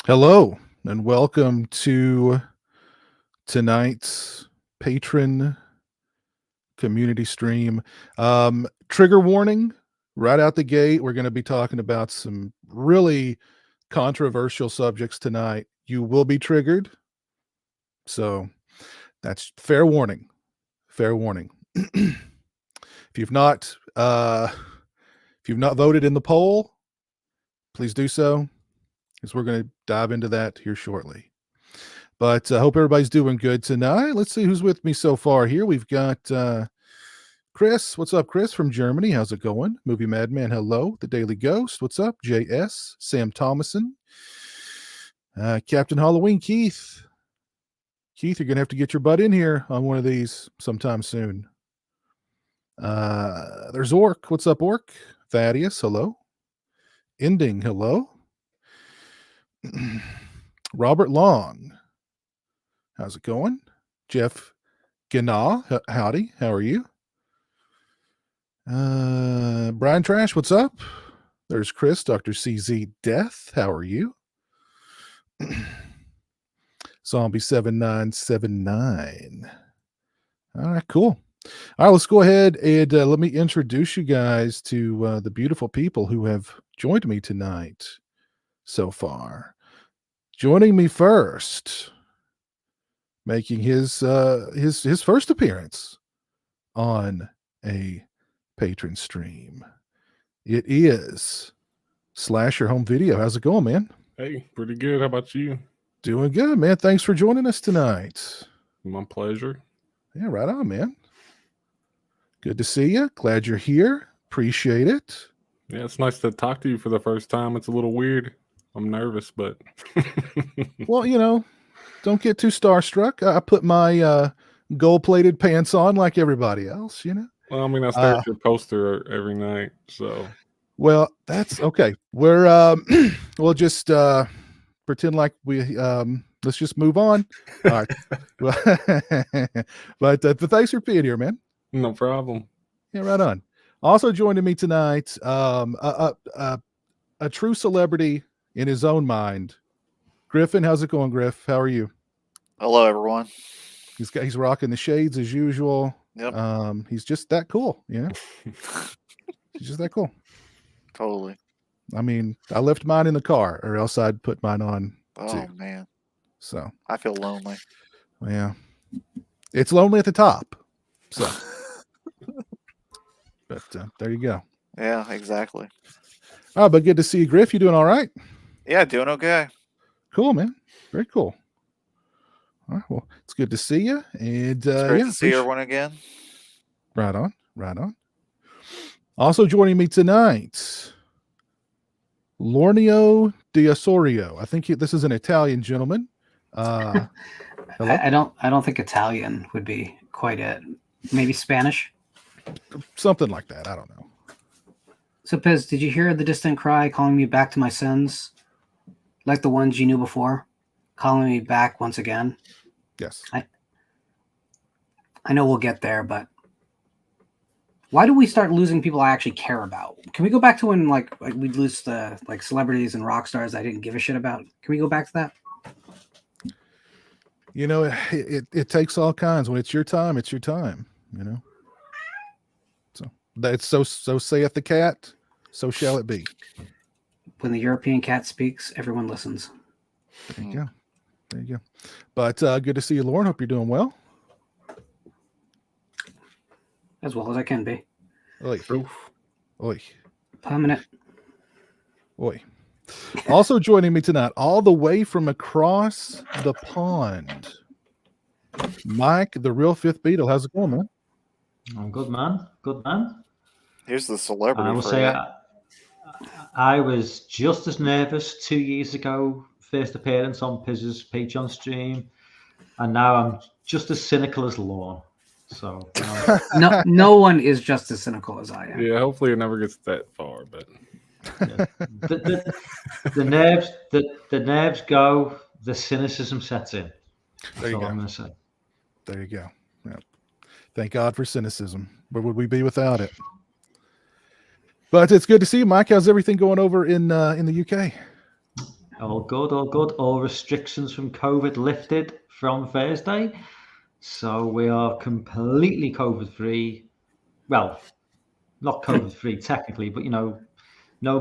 Hello and welcome to tonight's patron community stream. Trigger warning right out the gate. We're going to be talking about some really controversial subjects tonight. You will be triggered. So that's fair warning. Fair warning. If you've not voted in the poll, please do so, because we're going to dive into that here shortly. But I hope everybody's doing good tonight. Let's see who's with me so far here. We've got Chris. What's up, Chris, from Germany? How's it going? Movie Madman, hello. The Daily Ghost. What's up? JS. Sam Thomason. Captain Halloween, Keith. Keith, you're going to have to get your butt in here on one of these sometime soon. There's Orc. What's up, Orc? Thaddeus, hello. Ending, hello. Robert Long. How's it going? Jeff Ganaw, howdy. How are you? Brian Trash, what's up? There's Chris, Dr. CZ Death. How are you? Zombie 7979. All right, cool. All right, let's go ahead and let me introduce you guys to the beautiful people who have joined me tonight so far. Joining me first, making his first appearance on a patron stream, it is Slasher Home Video. How's it going, man? Hey, pretty good. How about you? Doing good, man. Thanks for joining us tonight. My pleasure. Yeah, right on, man. Good to see you. Glad you're here. Appreciate it. Yeah, it's nice to talk to you for the first time. It's a little weird. I'm nervous, but well, don't get too starstruck. I put my gold-plated pants on like everybody else, Well, I mean, I stare at your poster every night, so. Well, that's okay. We're we'll just pretend like we let's just move on. All right. But thanks for being here, man. No problem. Yeah, right on. Also joining me tonight, a true celebrity in his own mind, Griffin. How's it going, Griff? How are you? Hello, everyone. He's rocking the shades as usual. Yep. He's just that cool, He's just that cool. Totally. I mean, I left mine in the car, or else I'd put mine on too. Man. So I feel lonely. Yeah, it's lonely at the top. So, but there you go. Yeah, exactly. Oh, but good to see you, Griff. You doing all right? Yeah, doing okay. Cool, man. Very cool. All right, well, it's good to see you, and it's great to see everyone again. Right on, right on. Also joining me tonight, Lornio D'Osorio. I think this is an Italian gentleman. I don't think Italian would be quite it. Maybe Spanish, something like that. I don't know. So, Piz, did you hear the distant cry calling me back to my sins, like the ones you knew before, calling me back once again? Yes. I know we'll get there, but why do we start losing people I actually care about? Can we go back to when like we'd lose the celebrities and rock stars I didn't give a shit about? Can we go back to that? It takes all kinds. When it's your time, it's your time. So that's so saith the cat, so shall it be. When the European cat speaks, everyone listens. There you go. There you go. But good to see you, Lauren. Hope you're doing well. As well as I can be. Oi. Oi. Permanent. Oi. Also joining me tonight, all the way from across the pond, Mike, the real Fifth Beatle. How's it going, man? I'm good, man. Good, man. Here's the celebrity. I will say I was just as nervous 2 years ago, first appearance on Piz's Patreon stream, and now I'm just as cynical as Lorne. So no one is just as cynical as I am. Yeah, hopefully it never gets that far, but yeah. the nerves go, the cynicism sets in. There you go. I'm going to say. There you go. Yeah. Thank God for cynicism. Where would we be without it? But it's good to see you, Mike. How's everything going over in the UK? All good, all good. All restrictions from COVID lifted from Thursday. So we are completely COVID free. Well, not COVID free technically, but no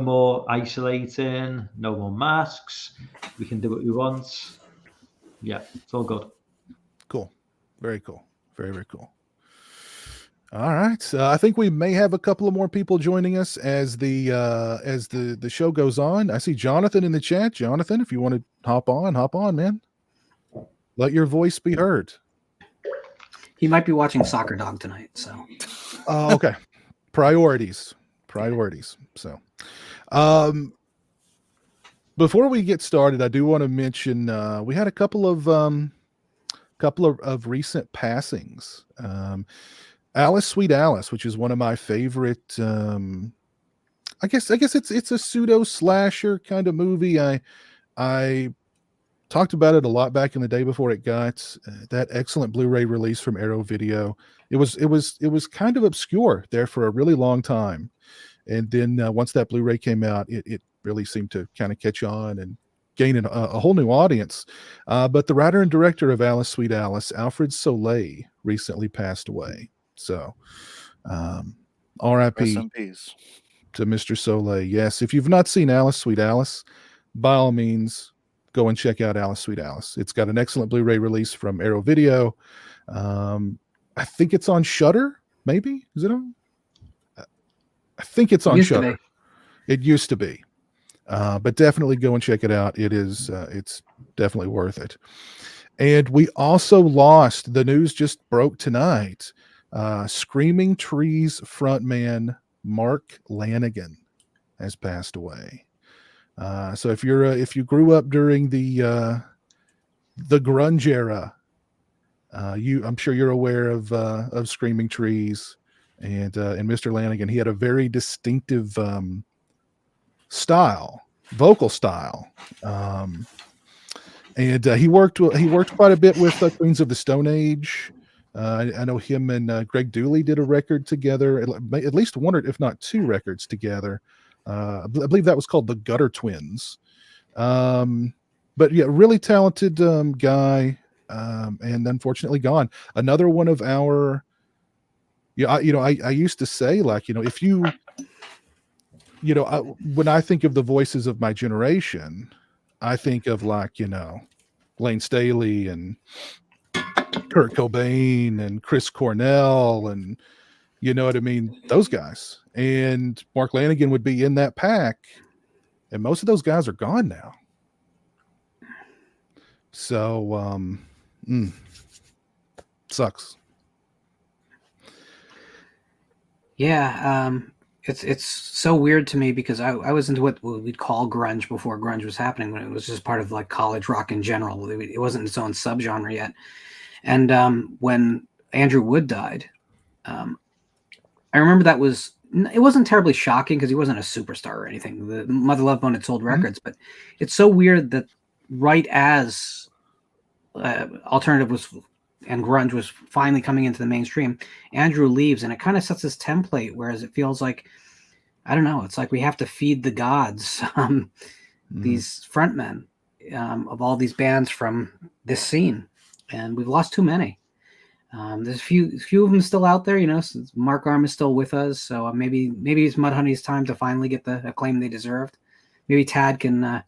more isolating, no more masks. We can do what we want. Yeah, it's all good. Cool. Very cool. Very, very cool. All right. I think we may have a couple of more people joining us as the show goes on. I see Jonathan in the chat. Jonathan, if you want to hop on, man. Let your voice be heard. He might be watching Soccer Dog tonight. So. Okay. Priorities. So, before we get started, I do want to mention we had a couple of recent passings. Alice, Sweet Alice, which is one of my favorite. I guess it's a pseudo slasher kind of movie. I talked about it a lot back in the day before it got that excellent Blu-ray release from Arrow Video. It was kind of obscure there for a really long time, and then once that Blu-ray came out, it really seemed to kind of catch on and gain a whole new audience. But the writer and director of Alice, Sweet Alice, Alfred Soleil, recently passed away. So, R.I.P. Rest in peace. to Mr. Soleil. Yes, if you've not seen Alice, Sweet Alice, by all means, go and check out Alice, Sweet Alice. It's got an excellent Blu-ray release from Arrow Video. I think it's on Shudder. Maybe is it on? I think it's on Shudder. It used to be, but definitely go and check it out. It's definitely worth it. And we also lost. The news just broke tonight. Screaming Trees frontman Mark Lanigan has passed away. So if you grew up during the grunge era, I'm sure you're aware of Screaming Trees and Mr. Lanigan. He had a very distinctive vocal style, and he worked quite a bit with Queens of the Stone Age. I know him and Greg Dooley did a record together, at least one, or if not two records together. I believe that was called the Gutter Twins. But yeah, really talented guy, and unfortunately gone. Another one of our, I used to say, like, if you, when I think of the voices of my generation, I think of, like, Lane Staley and Kurt Cobain and Chris Cornell, and you know what I mean, those guys. And Mark Lanigan would be in that pack, and most of those guys are gone now. So sucks. Yeah, it's so weird to me because I was into what we'd call grunge before grunge was happening, when it was just part of like college rock in general. It wasn't its own subgenre yet. And when Andrew Wood died, I remember it wasn't terribly shocking because he wasn't a superstar or anything. The Mother Love Bone had sold records, but it's so weird that right as alternative and grunge was finally coming into the mainstream, Andrew leaves, and it kind of sets this template, whereas it feels like, I don't know, it's like we have to feed the gods, these frontmen of all these bands from this scene, and we've lost too many. There's a few of them still out there, Mark Arm is still with us, so maybe it's Mudhoney's time to finally get the acclaim they deserved. Maybe Tad can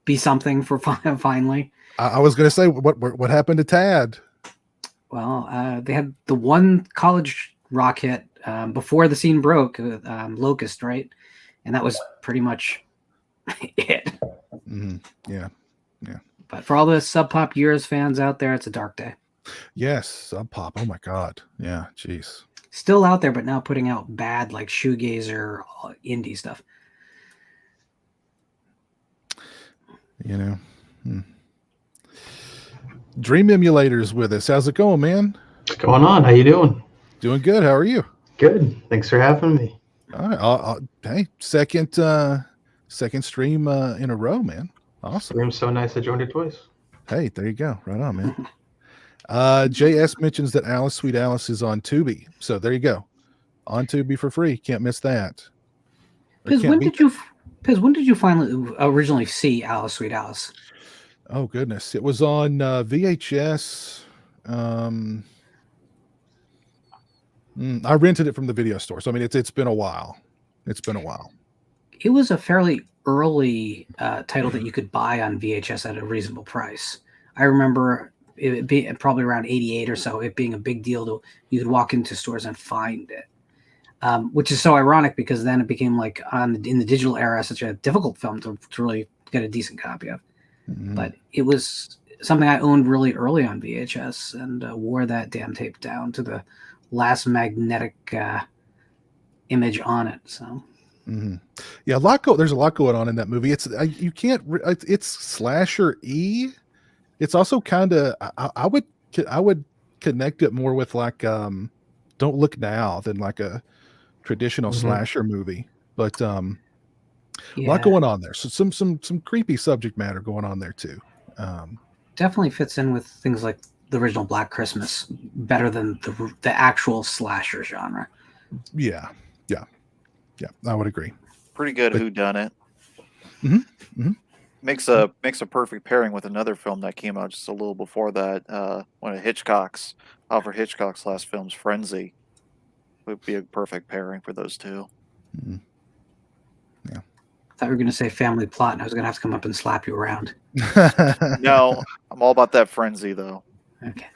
be something for finally. I was going to say, what happened to Tad? Well, they had the one college rock hit before the scene broke, Locust, right? And that was pretty much it. Mm-hmm. Yeah. But for all the Sub Pop Years fans out there, it's a dark day. Yes, Sub Pop. Oh my God. Yeah, jeez. Still out there, but now putting out bad, like, shoegazer indie stuff. Dream Emulators with us. How's it going, man? What's going on? How you doing? Doing good. How are you? Good. Thanks for having me. All right. Hey, second stream in a row, man. Awesome. Stream's so nice I joined it twice. Hey, there you go. Right on, man. JS mentions that Alice, Sweet Alice is on Tubi. So there you go. On Tubi for free. Can't miss that. Because when did you Piz, when did you finally originally see Alice, Sweet Alice? Oh goodness, it was on VHS. I rented it from the video store, so I mean it's been a while. It's been a while. It was a fairly early title that you could buy on VHS at a reasonable price. I remember it being probably around '88 or so. It being a big deal. You could walk into stores and find it, which is so ironic because then it became like in the digital era such a difficult film to really get a decent copy of. Mhm. But it was something I owned really early on VHS and wore that damn tape down to the last magnetic image on it. So Mhm. Yeah, there's a lot going on in that movie. You can't. It's slasher It's also kind of. I would connect it more with like Don't Look Now than like a traditional slasher movie. But a lot going on there. So some creepy subject matter going on there too. Definitely fits in with things like the original Black Christmas better than the actual slasher genre. Yeah, I would agree. Pretty good whodunit. Mhm. Makes a perfect pairing with another film that came out just a little before that. One of Alfred Hitchcock's last films, Frenzy, would be a perfect pairing for those two. Mhm. I thought you were going to say Family Plot, and I was going to have to come up and slap you around. No, I'm all about that Frenzy though. Okay.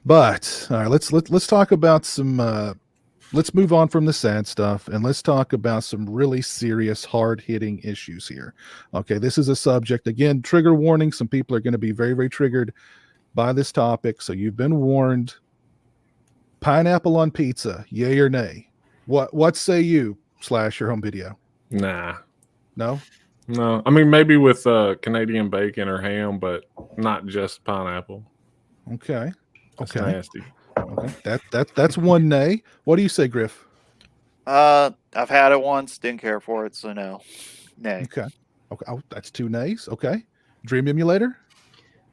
But all right, let's talk about some. Let's move on from the sad stuff and let's talk about some really serious, hard-hitting issues here. Okay, this is a subject, again, trigger warning. Some people are going to be very, very triggered by this topic, so you've been warned. Pineapple on pizza, yay or nay? What say you, Slash, your home video? Nah. No? No. I mean, maybe with Canadian bacon or ham, but not just pineapple. Okay. That's Okay. nasty. Okay. That's one nay. What do you say, Griff? I've had it once, didn't care for it, so no. Nay. Okay. Oh, that's two nays. Okay. Dream Emulator?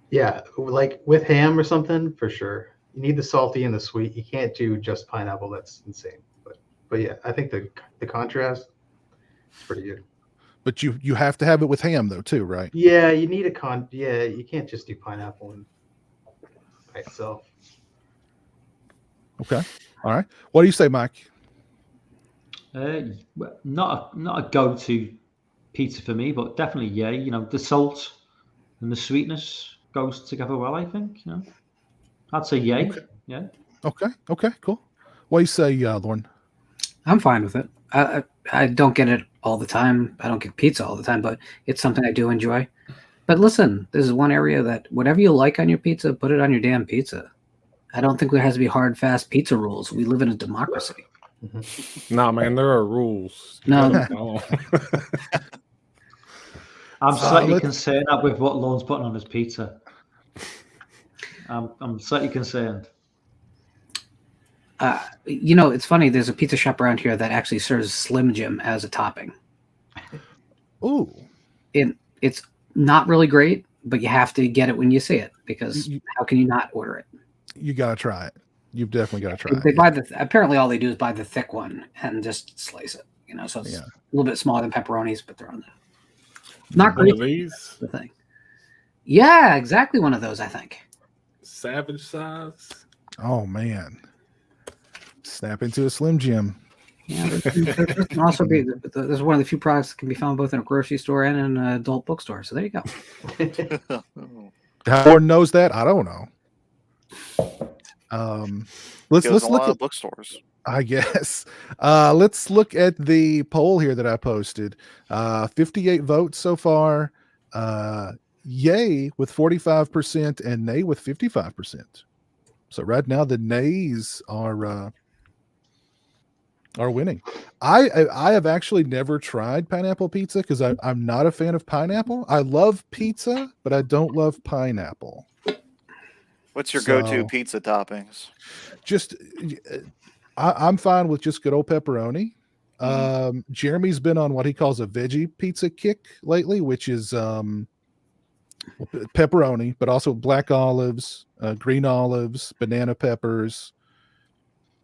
Yeah, like with ham or something, for sure. You need the salty and the sweet. You can't do just pineapple. That's insane. But yeah, I think the contrast is pretty good. But you have to have it with ham though, too, right? Yeah, you need yeah, you can't just do pineapple by itself. Okay. All right. What do you say, Mike? Not a go-to pizza for me, but definitely yeah. You know, the salt and the sweetness goes together well. I think. You know, I'd say yay. Okay. Yeah. Okay. Cool. What do you say, Lauren? I'm fine with it. I don't get it all the time. I don't get pizza all the time, but it's something I do enjoy. But listen, this is one area that whatever you like on your pizza, put it on your damn pizza. I don't think there has to be hard, fast pizza rules. We live in a democracy. Nah, man, there are rules. No. I'm slightly concerned with what Lauren's putting on his pizza. I'm slightly concerned. You know, it's funny. There's a pizza shop around here that actually serves Slim Jim as a topping. Ooh. It's not really great, but you have to get it when you see it because how can you not order it? You gotta try it. You've definitely got to try They it. buy apparently all they do is buy the thick one and just slice it. You know, so it's a little bit smaller than pepperonis, but they're on there. Not One great. of these? The thing. Yeah, exactly one of those, I think. Savage size? Oh man. Snap into a Slim Jim. Yeah, there can also be. There's one of the few products that can be found both in a grocery store and in an adult bookstore. So there you go. How Lauren knows that? I don't know. Let's look at bookstores. I guess. Let's look at the poll here that I posted. 58 votes so far. Yay with 45% and nay with 55%. So right now the nays are winning. I have actually never tried pineapple pizza because I'm not a fan of pineapple. I love pizza, but I don't love pineapple. What's your go-to pizza toppings? Just I'm fine with just good old pepperoni. Jeremy's been on what he calls a veggie pizza kick lately, which is pepperoni, but also black olives, green olives, banana peppers,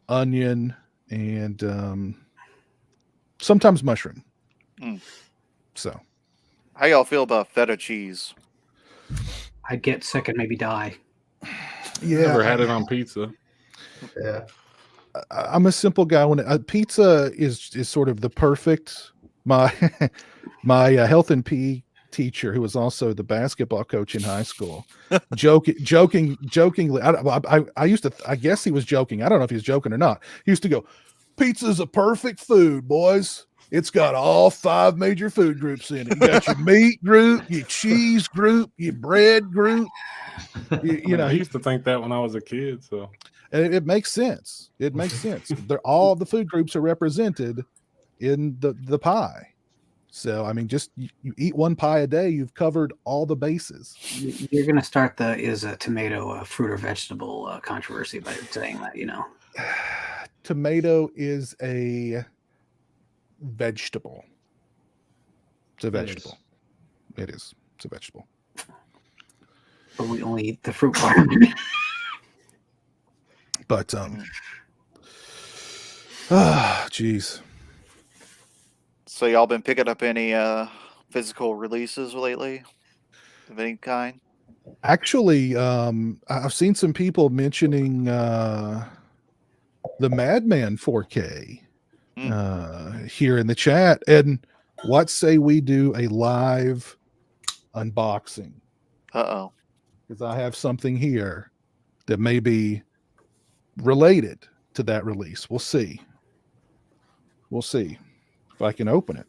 onion, and sometimes mushroom. Mm. So, How y'all feel about feta cheese? I'd get sick and maybe die. yeah, Never had it on pizza. Yeah. I'm a simple guy. When pizza is sort of the perfect. My health and PE teacher, who was also the basketball coach in high school, jokingly. I used to. I guess he was joking. I don't know if he's joking or not. He used to go, "Pizza's a perfect food, boys. It's got all 5 major food groups in it. You got your meat group, your cheese group, your bread group. I used to think that when I was a kid. So And it makes sense. It makes sense. They're all the food groups are represented in the pie. So I mean, just you eat 1 pie a day, you've covered all the bases. You're going to start the is a tomato a fruit or vegetable controversy by saying that, Tomato is a vegetable. It's a vegetable. It is. It's a vegetable. But we only eat the fruit part. But geez. So y'all been picking up any physical releases lately of any kind? Actually, I've seen some people mentioning the Madman 4K here in the chat. And what say we do a live unboxing? Uh-oh. Because I have something here that may be related to that release. We'll see. We'll see if I can open it.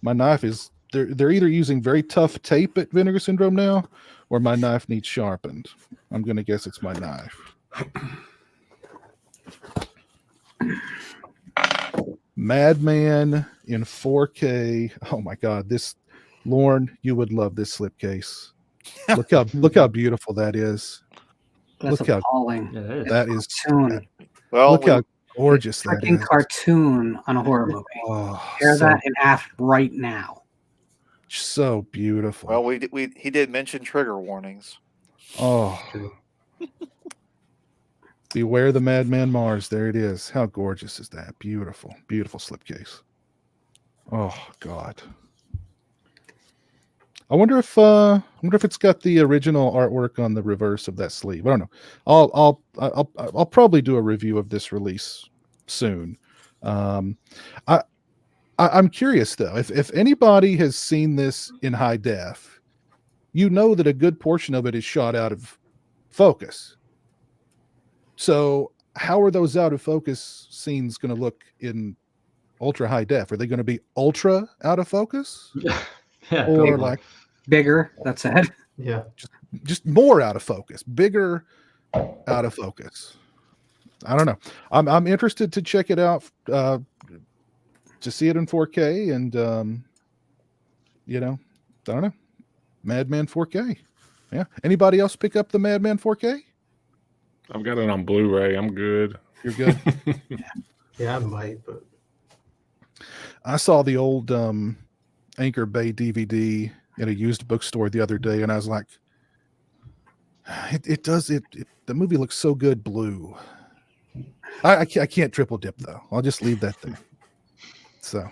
My knife is they're either using very tough tape at Vinegar Syndrome now, or my knife needs sharpened. I'm gonna guess it's my knife. Madman in 4K. Oh my God, this Lorne, you would love this slipcase. Look how beautiful that is. That's Look how appalling. Yeah, it is. that is. Cartoon. Well, Look how gorgeous that Freaking is. cartoon on a horror movie. Oh, Tear so, that in half right now. so beautiful. well, he did mention trigger warnings. Oh, True. beware the Madman Mars. There it is. How gorgeous is that? Beautiful, beautiful slipcase. Oh God. I wonder if it's got the original artwork on the reverse of that sleeve. I don't know. I'll probably do a review of this release soon. I'm curious though, if anybody has seen this in high def, you know that a good portion of it is shot out of focus. So how are those out of focus scenes going to look in ultra high def? Are they going to be ultra out of focus? Yeah, Or probably. like Bigger, that's it. Yeah. just more out of focus, bigger out of focus? I don't know. I'm interested to check it out, to see it in 4K, and I don't know. Madman 4K. Yeah. Anybody else pick up the Madman 4K? I've got it on Blu-ray. I'm good. You're good. Yeah, I might, but I saw the old Anchor Bay DVD in a used bookstore the other day, and I was like, the movie looks so good blue. I can't triple dip though. I'll just leave that there. So,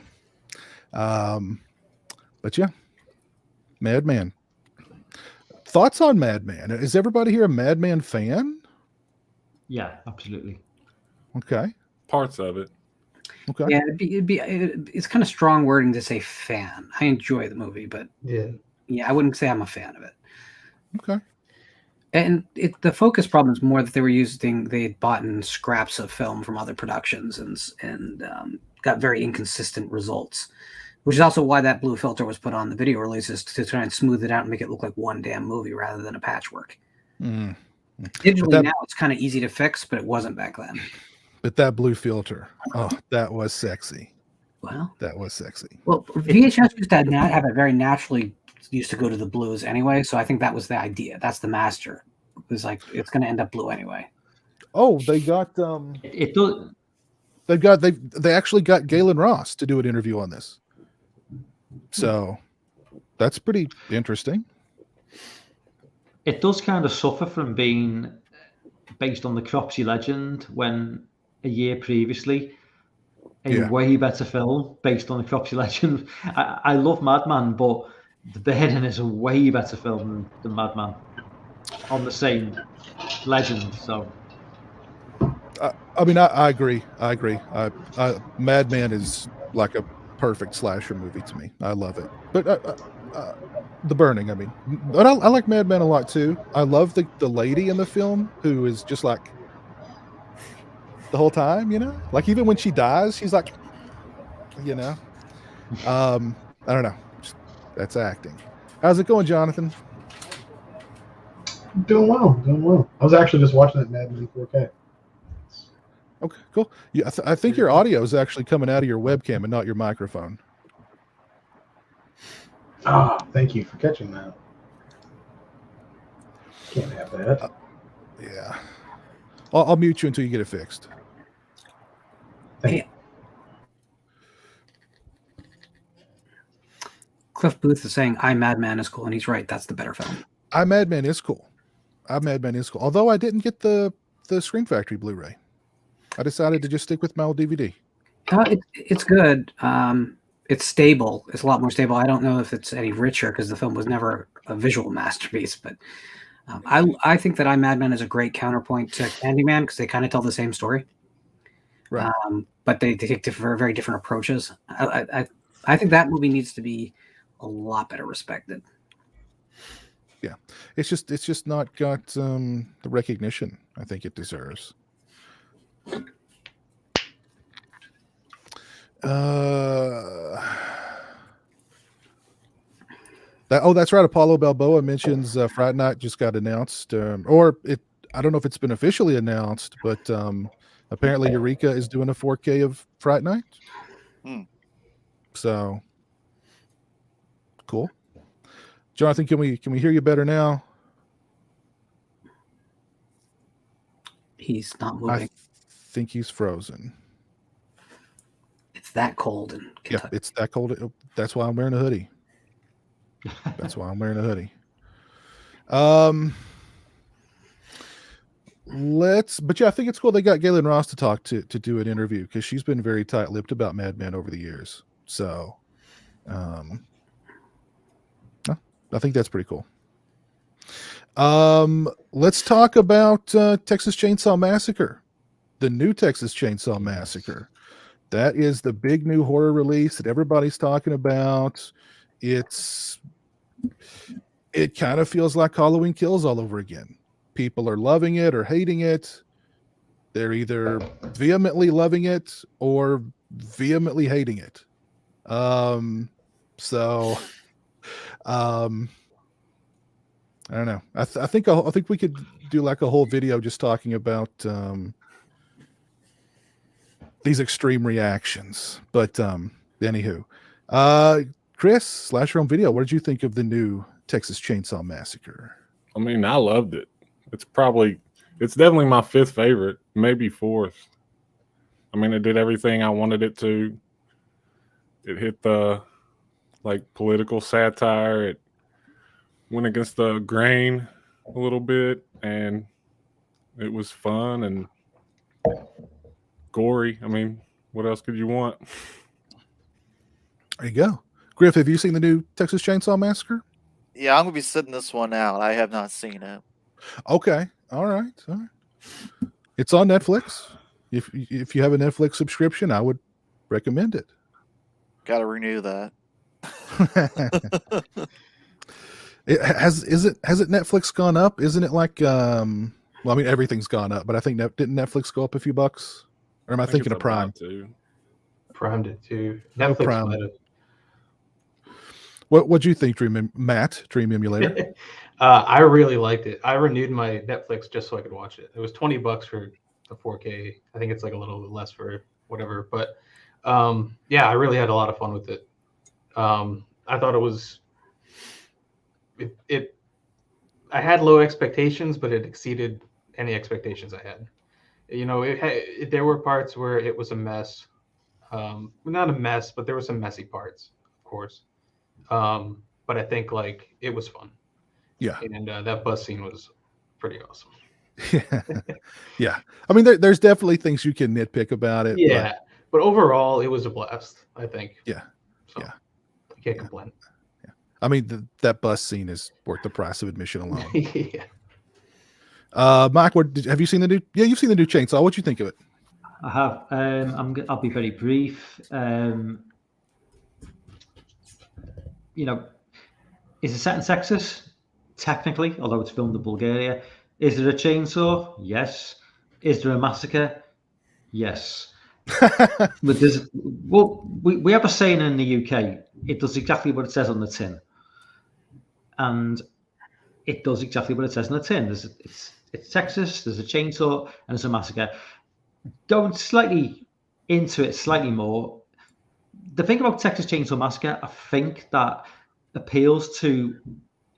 but yeah, Madman. Thoughts on Madman? Is everybody here a Madman fan? Yeah, absolutely. Okay. Parts of it. Okay. Yeah, it's kind of strong wording to say fan. I enjoy the movie, but yeah. I wouldn't say I'm a fan of it. Okay. And the focus problem is more that they had bought in scraps of film from other productions and got very inconsistent results, which is also why that blue filter was put on the video releases, to try and smooth it out and make it look like one damn movie rather than a patchwork. Mm. Digitally now it's kind of easy to fix, but it wasn't back then. But that blue filter, oh, that was sexy. Well, That was sexy. Well, VHS used to have it very naturally used to go to the blues anyway, so I think that was the idea. That's the master. It was like it's going to end up blue anyway. Oh, they got It does. they actually got Galen Ross to do an interview on this. So that's pretty interesting. It does kind of suffer from being based on the Cropsey legend, when a year previously a way better film based on the Cropsey Legend. I love Madman, but The Beheading is a way better film than Madman on the same legend. So I mean, I agree. Madman is like a perfect slasher movie to me. I love it. But The Burning, I mean, but I like Madman a lot too. I love the lady in the film who is just like the whole time, you know, like even when she dies, she's like, you know, I don't know. That's acting. How's it going, Jonathan? Doing well. I was actually just watching that Madman in 4K. Okay, cool. Yeah, I think your audio is actually coming out of your webcam and not your microphone. Thank you for catching that. Can't have that. Yeah. I'll mute you until you get it fixed. Thank you. Cliff Booth is saying I Madman is cool, and he's right. That's the better film. I Madman is cool. Although I didn't get the Scream Factory Blu-ray. I decided to just stick with my old DVD. It's good. It's stable. It's a lot more stable. I don't know if it's any richer because the film was never a visual masterpiece, but I think that I Madman is a great counterpoint to Candyman because they kind of tell the same story. Right. But they take very different approaches. I think that movie needs to be a lot better respected. Yeah, it's just not got the recognition I think it deserves. That's right. Apollo Balboa mentions Friday Night just got announced, I don't know if it's been officially announced, but apparently Eureka is doing a 4K of Friday Night. So cool. Jonathan, can we hear you better now? He's not moving. I think he's frozen. It's that cold in Kentucky. Yeah, it's that cold. That's why I'm wearing a hoodie. I think it's cool they got Galen Ross to talk to do an interview because she's been very tight-lipped about Madman over the years. So I think that's pretty cool. Let's talk about Texas Chainsaw Massacre, the new Texas Chainsaw Massacre. That is the big new horror release that everybody's talking about. It kind of feels like Halloween Kills all over again. People are loving it or hating it. They're either vehemently loving it or vehemently hating it. I don't know. I think we could do like a whole video just talking about these extreme reactions. But anywho, Chris, Slasher Home Video, what did you think of the new Texas Chainsaw Massacre? I mean, I loved it. It's definitely my fifth favorite, maybe fourth. I mean, it did everything I wanted it to. It hit the political satire. It went against the grain a little bit, and it was fun and gory. I mean, what else could you want? There you go. Griff, have you seen the new Texas Chainsaw Massacre? Yeah, I'm gonna be sitting this one out. I have not seen it. Okay. All right. It's on Netflix. If you have a Netflix subscription, I would recommend it. Got to renew that. Hasn't Netflix gone up? Isn't it like well, I mean everything's gone up, but I think didn't Netflix go up a few bucks? Or am I thinking of Prime? Prime did too. Oh, Netflix Prime. might have. What'd you think, Dream Emulator? I really liked it. I renewed my Netflix just so I could watch it. It was $20 for the 4K. I think it's like a little bit less for whatever. But yeah, I really had a lot of fun with it. I thought it was I had low expectations, but it exceeded any expectations I had. You know, there were parts where it was a mess. Not a mess, but there were some messy parts, of course. But I think it was fun. Yeah. And that bus scene was pretty awesome. Yeah. I mean, there's definitely things you can nitpick about it. Yeah. But overall, it was a blast, I think. Yeah. So, Yeah. I can't complain. I mean, that bus scene is worth the price of admission alone. Yeah. Mike, have you seen the new? Yeah, you've seen the new Chainsaw. What you think of it? I have. I'll be very brief. Is it set in Texas? Technically, although it's filmed in Bulgaria. Is there a chainsaw? Yes. Is there a massacre? Yes. But we have a saying in the UK. It does exactly what it says on the tin, and it does exactly what it says on the tin. It's Texas. There's a chainsaw and there's a massacre. Going slightly into it, slightly more. The thing about Texas Chainsaw Massacre, I think that appeals to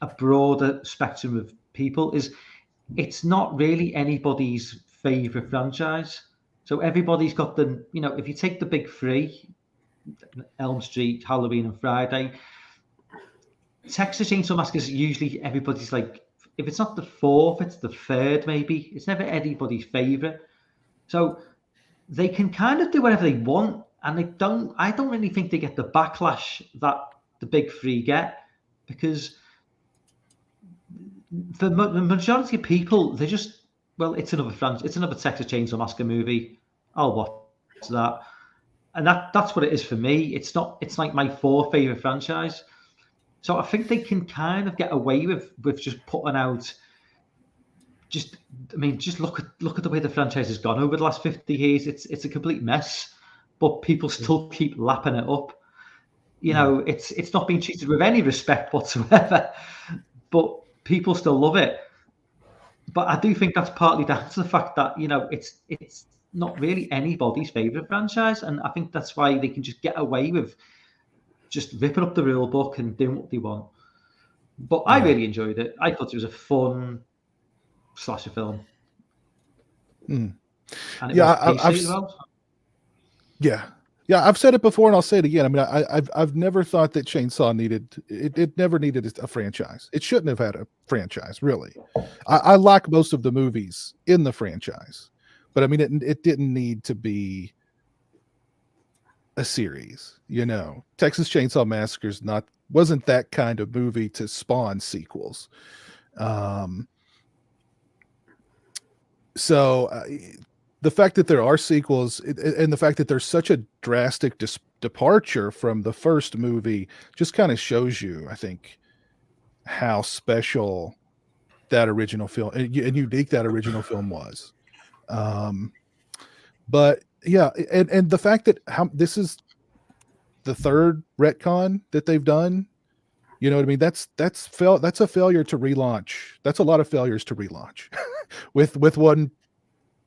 a broader spectrum of people is it's not really anybody's favorite franchise. So everybody's got if you take the big three, Elm Street, Halloween and Friday, Texas Chainsaw Massacre is usually everybody's like, if it's not the fourth, it's the third maybe. It's never anybody's favorite. So they can kind of do whatever they want, and I don't really think they get the backlash that the big three get, because for the majority of people, they're just, well, it's another Texas Chainsaw Massacre movie. I'll watch that. And that's what it is for me. It's like my fourth favorite franchise. So I think they can kind of get away with just putting out just look at the way the franchise has gone over the last 50 years. It's a complete mess, but people still keep lapping it up. It's not being treated with any respect whatsoever, but people still love it. But I do think that's partly down to the fact that it's not really anybody's favorite franchise, and I think that's why they can just get away with just ripping up the rule book and doing what they want. But I really enjoyed it. I thought it was a fun slasher film. And it was PC as well. I've said it before and I'll say it again. I mean, I've never thought that Chainsaw needed it never needed a franchise. It shouldn't have had a franchise, really. I like most of the movies in the franchise, but I mean, it didn't need to be a series. Texas Chainsaw Massacre's wasn't that kind of movie to spawn sequels. So the fact that there are sequels and the fact that there's such a drastic departure from the first movie just kind of shows you, I think, how special that original film and unique that original film was. But yeah, and the fact that this is the third retcon that they've done, you know what I mean? That's a failure to relaunch. That's a lot of failures to relaunch with one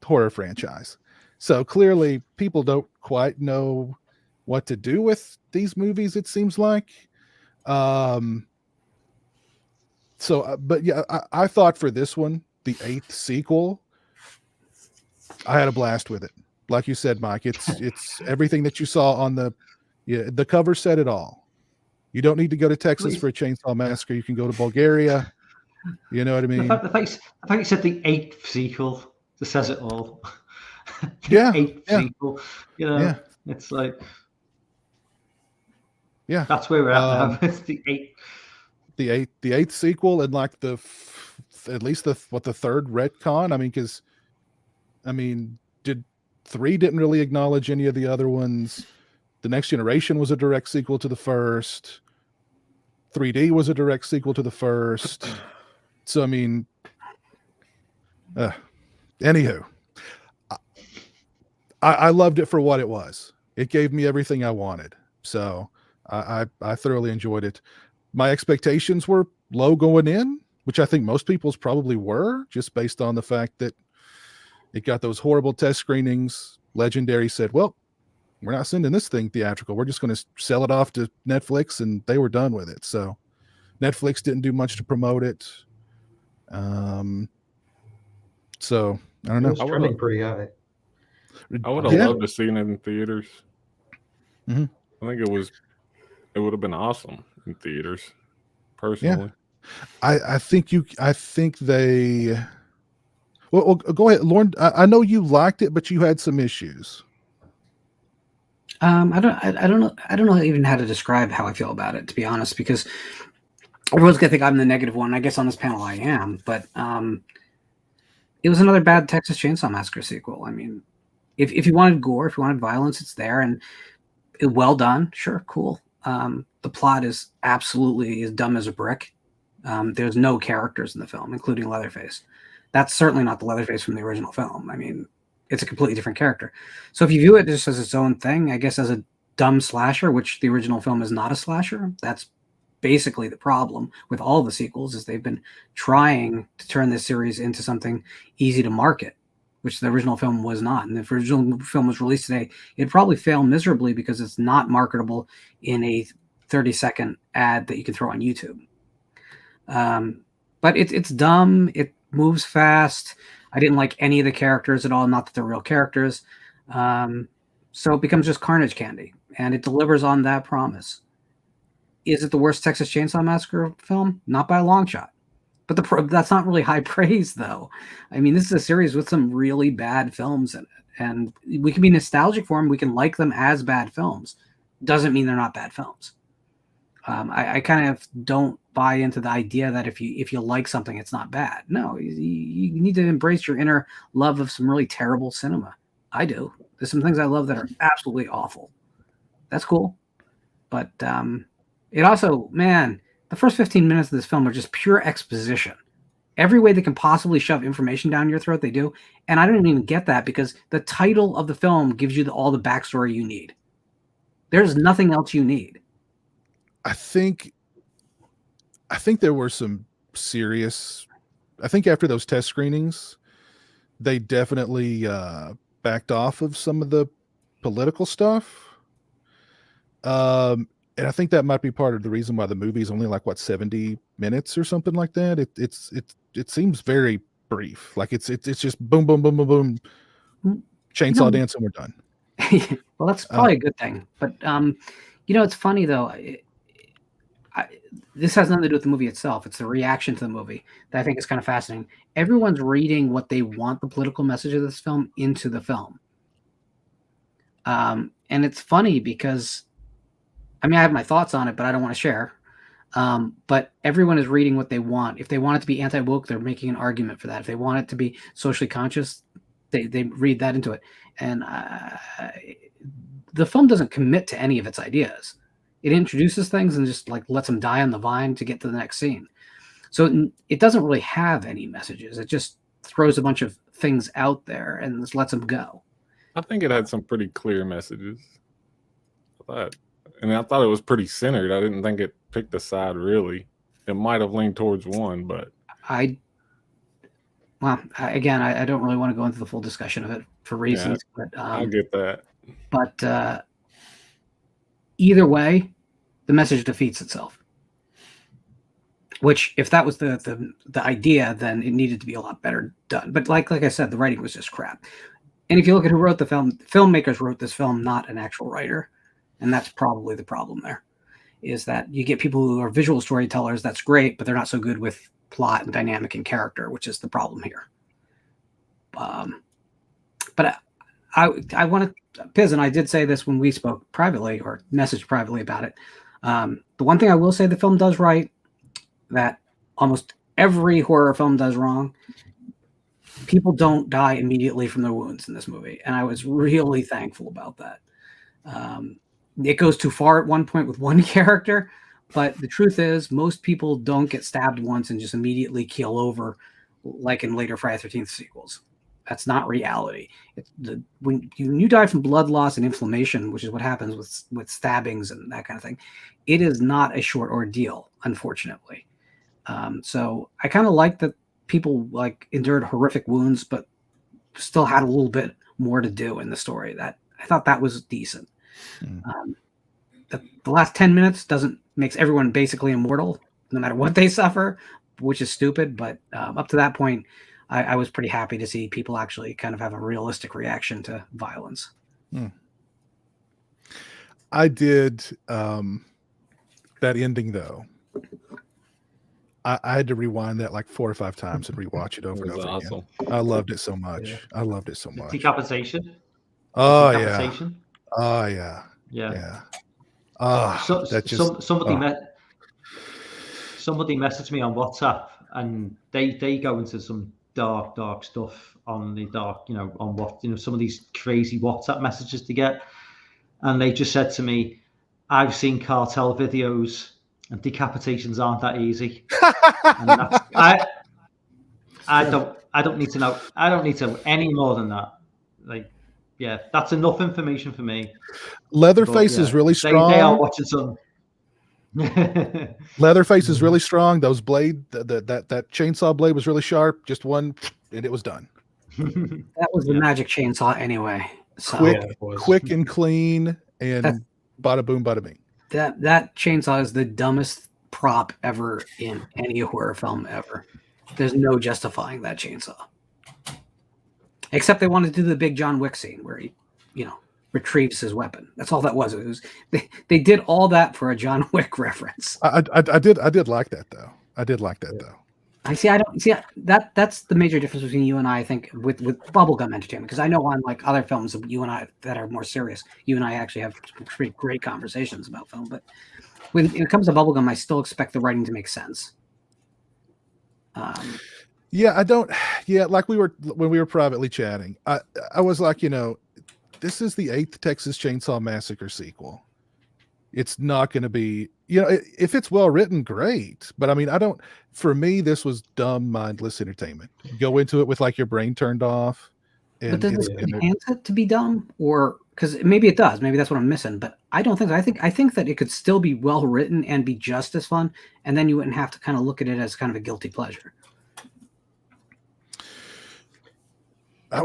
horror franchise. So clearly people don't quite know what to do with these movies, it seems like. But yeah, I thought for this one, the 8th sequel, I had a blast with it. Like you said, Mike, it's everything that you saw on the cover said it all. You don't need to go to Texas for a Chainsaw Massacre. You can go to Bulgaria. You know what I mean? The fact you said the 8th sequel, that says it all. Yeah. 8th sequel. It's like, that's where we're at now. It's the 8th. The 8th sequel, and like at least the third retcon. I mean, 3 didn't really acknowledge any of the other ones. The Next Generation was a direct sequel to the first. 3D was a direct sequel to the first. So I mean, anywho, I loved it for what it was. It gave me everything I wanted. So I thoroughly enjoyed it. My expectations were low going in, which I think most people's probably were, just based on the fact that it got those horrible test screenings. Legendary said, well, we're not sending this thing theatrical. We're just going to sell it off to Netflix, and they were done with it. So Netflix didn't do much to promote it. So I don't know. It was trending pretty high. I would have loved to seen it in theaters. Mm-hmm. I think it would have been awesome in theaters, personally. Yeah. I think they. Well, go ahead, Lauren. I know you liked it, but you had some issues. I don't know even how to describe how I feel about it, to be honest, because everyone's gonna think I'm the negative one. I guess on this panel I am, but it was another bad Texas Chainsaw Massacre sequel. I mean, if you wanted gore, if you wanted violence, it's there, and well done. Sure, cool. The plot is absolutely as dumb as a brick. There's no characters in the film, including Leatherface. That's certainly not the Leatherface from the original film. I mean, it's a completely different character. So if you view it just as its own thing, I guess as a dumb slasher, which the original film is not a slasher, that's basically the problem with all the sequels, is they've been trying to turn this series into something easy to market, which the original film was not. And if the original film was released today, it'd probably fail miserably because it's not marketable in a 30-second ad that you can throw on YouTube. But it's dumb. It moves fast. I didn't like any of the characters at all. Not that they're real characters. So it becomes just carnage candy, and it delivers on that promise. Is it the worst Texas Chainsaw Massacre film? Not by a long shot. But that's not really high praise, though. I mean, this is a series with some really bad films in it, and we can be nostalgic for them. We can like them as bad films. Doesn't mean they're not bad films. I kind of don't buy into the idea that if you like something, it's not bad. No, you need to embrace your inner love of some really terrible cinema. I do. There's some things I love that are absolutely awful. That's cool. But it also, man, the first 15 minutes of this film are just pure exposition. Every way they can possibly shove information down your throat, they do. And I don't even get that because the title of the film gives you all the backstory you need. There's nothing else you need. I think there were some serious. I think after those test screenings, they definitely backed off of some of the political stuff. And I think that might be part of the reason why the movie's only like 70 minutes or something like that. It seems very brief. Like it's just boom, boom, boom, boom, boom, chainsaw dance, and we're done. Well, that's probably a good thing. But it's funny though. This has nothing to do with the movie itself. It's the reaction to the movie that I think is kind of fascinating. Everyone's reading what they want the political message of this film into the film. And it's funny because, I mean, I have my thoughts on it, but I don't want to share. But everyone is reading what they want. If they want it to be anti-woke, they're making an argument for that. If they want it to be socially conscious, they read that into it. And the film doesn't commit to any of its ideas. It introduces things and just like lets them die on the vine to get to the next scene. So it doesn't really have any messages. It just throws a bunch of things out there and just lets them go. I think it had some pretty clear messages. I thought it was pretty centered. I didn't think it picked a side really. It might have leaned towards one, but I don't really want to go into the full discussion of it for reasons. Yeah, but I get that. But either way, the message defeats itself. Which, if that was the idea, then it needed to be a lot better done. But like I said, the writing was just crap. And if you look at who wrote the film, filmmakers wrote this film, not an actual writer. And that's probably the problem there, is that you get people who are visual storytellers, that's great, but they're not so good with plot and dynamic and character, which is the problem here. But I want to, Piz and I did say this when we spoke privately or messaged privately about it. The one thing I will say the film does right, that almost every horror film does wrong, people don't die immediately from their wounds in this movie. And I was really thankful about that. It goes too far at one point with one character, but the truth is most people don't get stabbed once and just immediately keel over like in later Friday the 13th sequels. That's not reality. When you die from blood loss and inflammation, which is what happens with stabbings and that kind of thing, it is not a short ordeal, unfortunately. So I kind of like that people endured horrific wounds, but still had a little bit more to do in the story. That I thought that was decent. The last 10 minutes makes everyone basically immortal, no matter what they suffer, which is stupid. But up to that point, I was pretty happy to see people actually kind of have a realistic reaction to violence. I did that ending though. I had to rewind that like 4 or 5 times and rewatch it over and over awesome. again. I loved it so much. Yeah. I loved it so much. Decapitation. Oh Decapitation. Oh yeah. Yeah. Yeah. Ah, So, that just somebody oh. somebody messaged me on WhatsApp, and they go into some dark stuff on the dark, on what, some of these crazy WhatsApp messages they get, and they just said to me, "I've seen cartel videos, and decapitations aren't that easy." And that's, I don't need to know. I don't need to know any more than that. Like, yeah, that's enough information for me. Leatherface But, is really they are strong. watching some. Leatherface is really strong. Those blade, that chainsaw blade was really sharp. Just one, and it was done. That was the Yeah. magic chainsaw anyway. So Quick, Yeah, it was. quick and clean, and bada boom, bada bing. that chainsaw is the dumbest prop ever in any horror film ever. There's no justifying that chainsaw. Except they wanted to do the big John Wick scene where he, retrieves his weapon. That's all that was. It was they did all that for a John Wick reference. I did like that though. I did like that though. I don't see that's the major difference between you and I think with bubblegum entertainment, because I know on like other films you and I that are more serious, you and I actually have pretty great conversations about film, but when it comes to bubblegum, I still expect the writing to make sense. Yeah, I don't. Yeah, like when we were privately chatting, I was like, this is the 8th Texas Chainsaw Massacre sequel. It's not going to be, if it's well written, great. But I mean, for me, this was dumb, mindless entertainment. Go into it with like your brain turned off. But does it enhance it to be dumb? Or because maybe it does. Maybe that's what I'm missing. But I don't think so. I think that it could still be well written and be just as fun. And then you wouldn't have to kind of look at it as kind of a guilty pleasure. I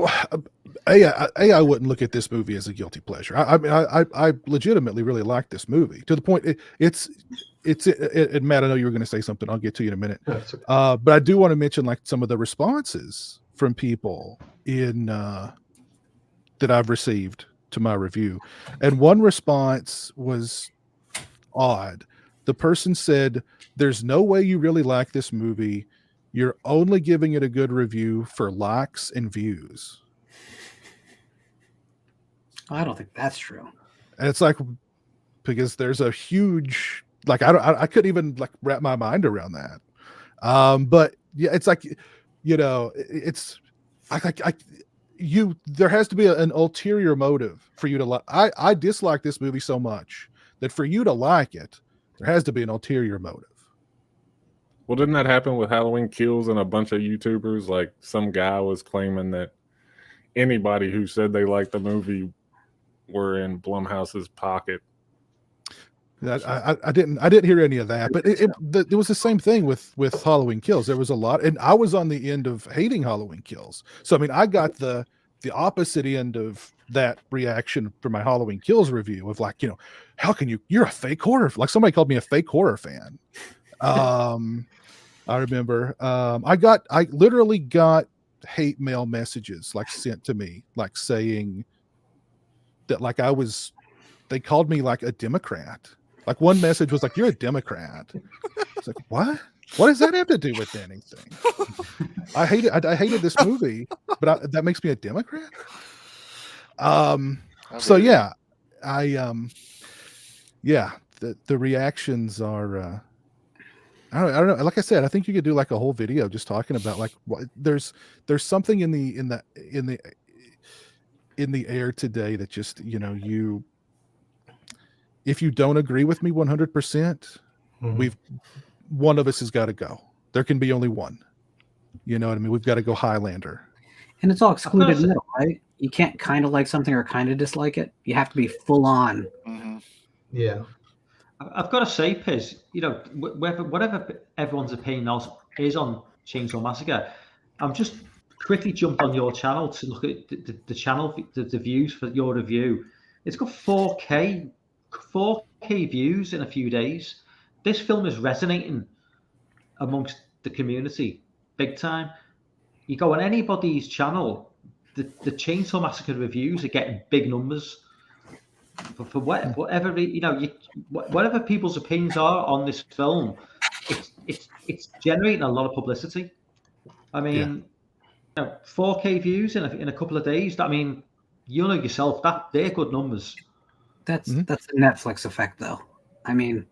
wouldn't look at this movie as a guilty pleasure. I mean, I legitimately really like this movie to the point it's Matt, I know you were going to say something. I'll get to you in a minute. That's okay. But I do want to mention like some of the responses from people that I've received to my review. And one response was odd. The person said, "There's no way you really like this movie. You're only giving it a good review for likes and views." I don't think that's true. And it's like, because there's a huge, like, I couldn't even like wrap my mind around that. But yeah, it's like, it's there has to be an ulterior motive for you to like. I dislike this movie so much that for you to like it, there has to be an ulterior motive. Well, didn't that happen with Halloween Kills and a bunch of YouTubers? Like some guy was claiming that anybody who said they liked the movie were in Blumhouse's pocket. I didn't hear any of that, but it was the same thing with Halloween Kills. There was a lot, and I was on the end of hating Halloween Kills. So I mean, I got the opposite end of that reaction for my Halloween Kills review of like, how can you're a fake horror, like somebody called me a fake horror fan. I remember I literally got hate mail messages like sent to me, like saying that like they called me like a Democrat. Like one message was like, "You're a Democrat." It's like, what does that have to do with anything? I hated this movie, but that makes me a Democrat. So yeah, the reactions are I don't know. Like I said, I think you could do like a whole video just talking about like what there's something in the air today that just, if you don't agree with me 100%, one of us has got to go. There can be only one. You know what I mean? We've got to go Highlander. And it's all excluded middle, right? You can't kind of like something or kind of dislike it. You have to be full on. Mm-hmm. Yeah. I've got to say, Piz, whatever everyone's opinion is on Chainsaw Massacre, I'm just quickly jumped on your channel to look at the channel, the views for your review. It's got 4K views in a few days. This film is resonating amongst the community big time. You go on anybody's channel, the Chainsaw Massacre reviews are getting big numbers. For whatever whatever people's opinions are on this film, it's generating a lot of publicity. I mean, 4K views in a couple of days. I mean, you know yourself that they're good numbers. That's Mhm. that's the Netflix effect, though. I mean,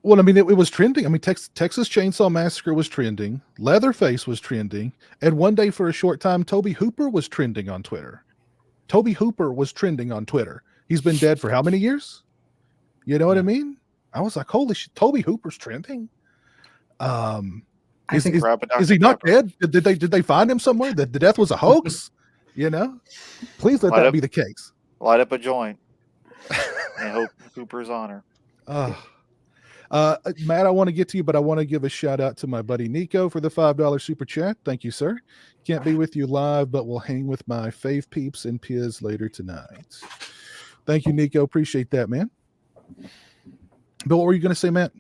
Well, I mean, it was trending. I mean, Texas Chainsaw Massacre was trending. Leatherface was trending. And one day for a short time, Toby Hooper was trending on Twitter. Toby Hooper was trending on Twitter. He's been dead for how many years? You know what I mean? I was like, holy shit, Toby Hooper's trending. I Is, think is, Grab a is Dr. he not Pepper. dead? Did they find him somewhere? That the death was a hoax? You know? Please let Light that up- be the case. Light up a joint in Hooper's honor. Matt, I want to get to you, but I want to give a shout out to my buddy Nico for the $5 super chat. Thank you, sir. Can't be with you live, but we'll hang with my fave peeps and Piz later tonight. Thank you, Nico. Appreciate that, man. But what were you going to say, Matt?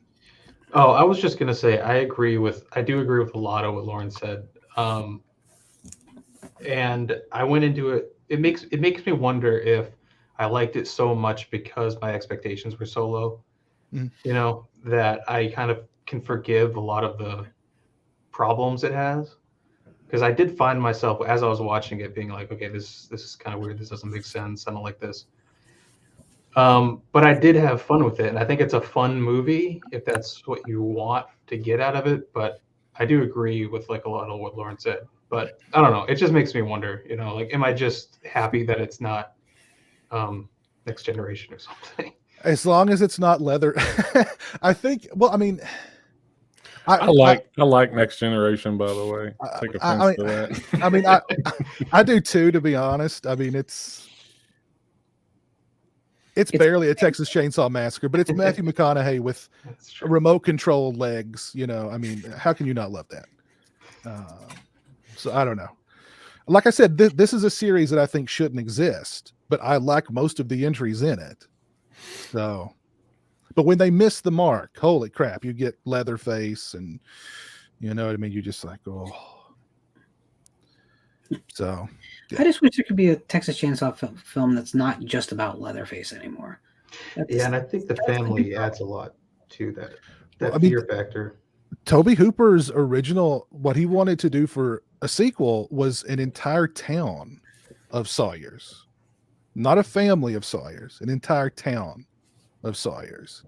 Oh, I was just gonna say I do agree with a lot of what Lauren said. And I went into it. It makes me wonder if I liked it so much because my expectations were so low. Mhm. You know, that I kind of can forgive a lot of the problems it has. Because I did find myself as I was watching it being like, okay, this is kind of weird. This doesn't make sense. I don't like this. But I did have fun with it, and I think it's a fun movie if that's what you want to get out of it. But I do agree with like a lot of what Lauren said. But I don't know. It just makes me wonder. You know, like, am I just happy that it's not Next Generation or something? As long as it's not leather, I think. Well, I mean, I like Next Generation, by the way. Take offense to that. I mean, I do too. To be honest, I mean, it's barely a Texas Chainsaw Massacre, but it's Matthew McConaughey with That's true. remote control legs. You know, I mean, how can you not love that? So I don't know. Like I said, this is a series that I think shouldn't exist, but I like most of the entries in it. So, but when they miss the mark, holy crap, you get Leatherface, and you know what I mean. You just like, oh. So, I just wish there could be a Texas Chainsaw film that's not just about Leatherface anymore. Yeah, and I think the family adds a lot to that I mean, fear factor. Toby Hooper's original, what he wanted to do for a sequel was an entire town of Sawyers, not a family of Sawyers, an entire town of Sawyers.